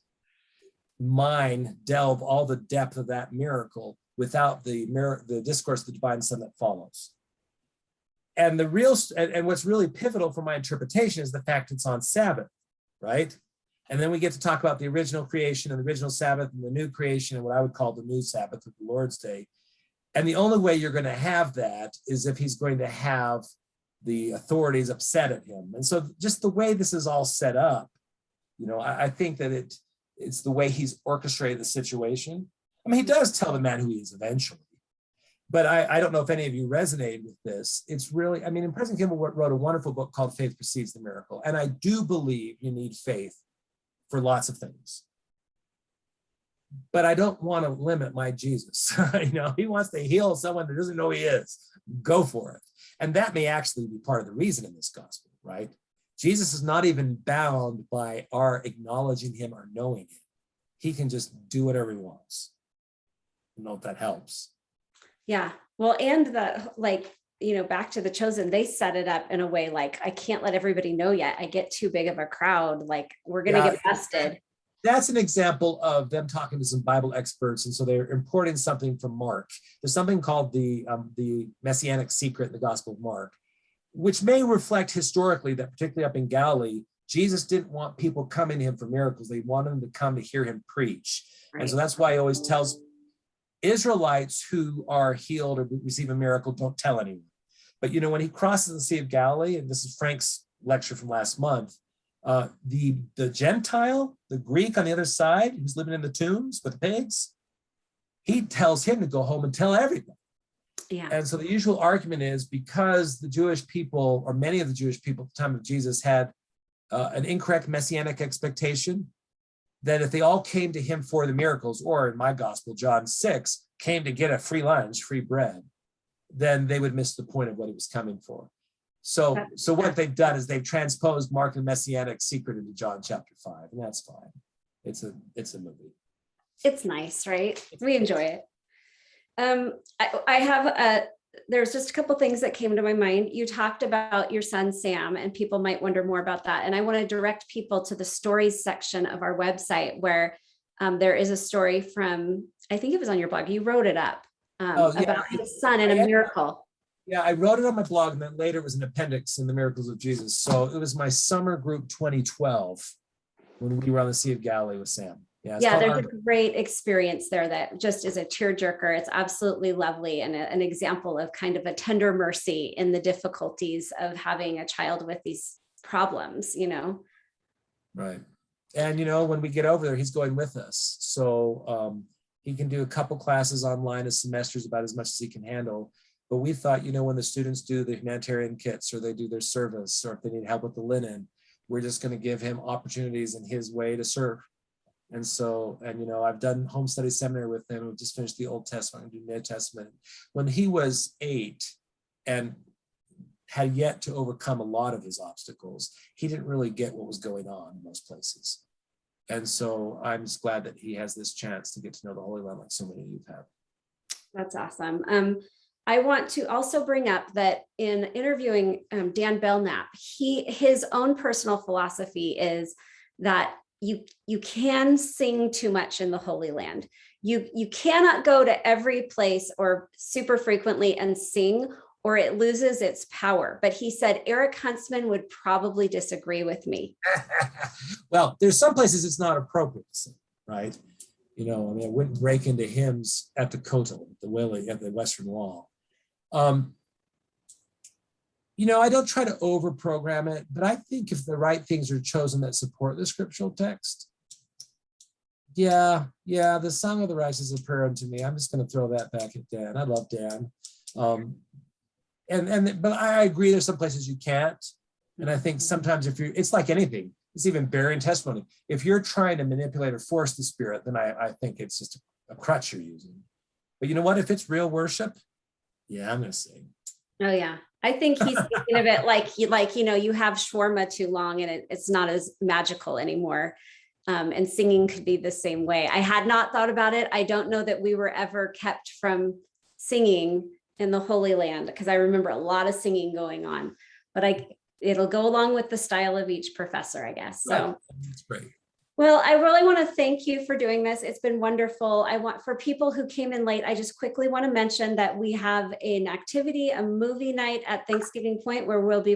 delve all the depth of that miracle without the discourse of the divine Son that follows. And what's really pivotal for my interpretation is the fact it's on Sabbath, right? And then we get to talk about the original creation and the original Sabbath and the new creation and what I would call the new Sabbath of the Lord's Day. And the only way you're going to have that is if he's going to have the authorities upset at him. And so just the way this is all set up, I think that it's the way he's orchestrated the situation. I mean, he does tell the man who he is eventually, but I don't know if any of you resonate with this. It's really, I mean, and President Kimball wrote a wonderful book called Faith Precedes the Miracle. And I do believe you need faith for lots of things. But I don't want to limit my Jesus. He wants to heal someone that doesn't know he is. Go for it. And that may actually be part of the reason in this gospel, right? Jesus is not even bound by our acknowledging him or knowing him. He can just do whatever he wants. I don't know if that helps. Yeah. Well, and back to the Chosen, they set it up in a way like, I can't let everybody know yet. I get too big of a crowd. Like, we're going to get busted. That's an example of them talking to some Bible experts. And so they're importing something from Mark. There's something called the Messianic secret in the Gospel of Mark, which may reflect historically that particularly up in Galilee, Jesus didn't want people coming to him for miracles. They wanted them to come to hear him preach. Right. And so that's why he always tells Israelites who are healed or receive a miracle, don't tell anyone. But, when he crosses the Sea of Galilee, and this is Frank's lecture from last month, the Gentile, the Greek on the other side, who's living in the tombs with the pigs, he tells him to go home and tell everybody. Yeah. And so the usual argument is because the Jewish people, or many of the Jewish people at the time of Jesus, had an incorrect messianic expectation, that if they all came to him for the miracles, or in my gospel, John 6, came to get a free lunch, free bread, then they would miss the point of what he was coming for. So what they've done is they've transposed Mark and Messianic secret into John chapter 5, and that's fine. It's a movie. It's nice, right? We enjoy it. I have there's just a couple things that came to my mind. You talked about your son, Sam, and people might wonder more about that. And I want to direct people to the stories section of our website where there is a story from, I think it was on your blog. You wrote it up about his son and a miracle. Yeah, I wrote it on my blog, and then later it was an appendix in the Miracles of Jesus. So it was my summer group 2012 when we were on the Sea of Galilee with Sam. Yeah, there's a great experience there that just is a tearjerker. It's absolutely lovely and an example of kind of a tender mercy in the difficulties of having a child with these problems, Right. And, when we get over there, he's going with us. So he can do a couple classes online a semester, is about as much as he can handle. But we thought, when the students do the humanitarian kits or they do their service, or if they need help with the linen, we're just going to give him opportunities in his way to serve. And so, I've done home study seminary with him. We've just finished the Old Testament and do New Testament. When he was 8 and had yet to overcome a lot of his obstacles, he didn't really get what was going on in most places. And so I'm just glad that he has this chance to get to know the Holy Land like so many of you have. That's awesome. I want to also bring up that in interviewing Dan Belknap, his own personal philosophy is that you can sing too much in the Holy Land. You cannot go to every place or super frequently and sing, or it loses its power. But he said Eric Huntsman would probably disagree with me. Well, there's some places it's not appropriate to sing, right? I wouldn't break into hymns at the Kotel, the Willie, at the Western Wall. I don't try to over program it, but I think if the right things are chosen that support the scriptural text, the Song of the Righteous is a prayer unto me. I'm just going to throw that back at Dan. I love Dan. But I agree there's some places you can't. And I think sometimes it's like anything, it's even bearing testimony. If you're trying to manipulate or force the Spirit, then I think it's just a crutch you're using. But you know what? If it's real worship, I'm going to sing. Oh yeah. I think he's thinking of it like you have shawarma too long and it's not as magical anymore. And singing could be the same way. I had not thought about it. I don't know that we were ever kept from singing in the Holy Land, because I remember a lot of singing going on. But it'll go along with the style of each professor, I guess. So. Right. That's great. Well, I really want to thank you for doing this. It's been wonderful. For people who came in late, I just quickly want to mention that we have an activity, a movie night at Thanksgiving Point, where we'll be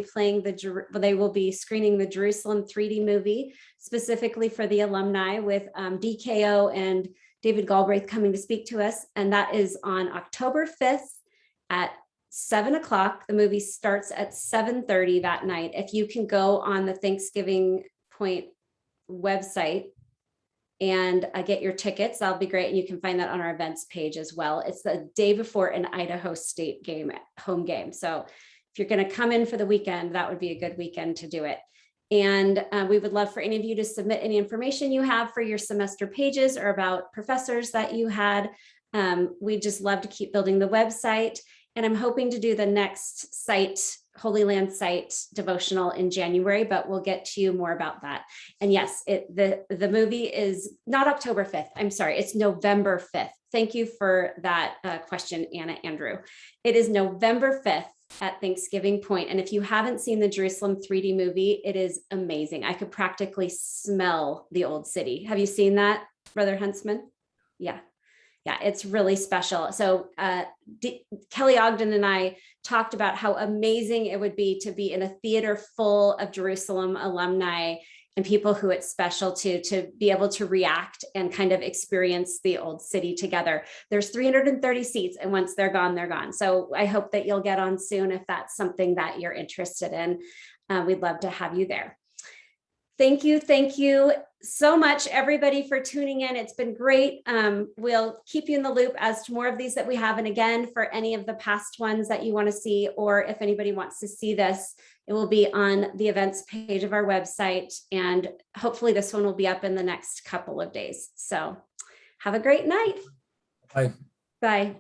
they will be screening the Jerusalem 3D movie specifically for the alumni, with DKO and David Galbraith coming to speak to us. And that is on October 5th at 7 o'clock. The movie starts at 7:30 that night. If you can go on the Thanksgiving Point website and get your tickets, that'll be great. And you can find that on our events page as well. It's the day before an Idaho State home game. So if you're going to come in for the weekend, that would be a good weekend to do it. And we would love for any of you to submit any information you have for your semester pages or about professors that you had. We'd just love to keep building the website. And I'm hoping to do the next site, Holy Land site devotional in January, but we'll get to you more about that. And yes, the movie is not October 5th. I'm sorry, it's November 5th. Thank you for that question, Andrew. It is November 5th at Thanksgiving Point. And if you haven't seen the Jerusalem 3D movie, it is amazing. I could practically smell the old city. Have you seen that, Brother Huntsman? Yeah. Yeah, it's really special. So Kelly Ogden and I talked about how amazing it would be to be in a theater full of Jerusalem alumni and people who it's special to be able to react and kind of experience the old city together. There's 330 seats, and once they're gone, they're gone. So I hope that you'll get on soon if that's something that you're interested in. We'd love to have you there. Thank you so much, everybody, for tuning in. It's been great. We'll keep you in the loop as to more of these that we have. And again, for any of the past ones that you want to see, or if anybody wants to see this, it will be on the events page of our website. And hopefully this one will be up in the next couple of days. So have a great night. Bye. Bye.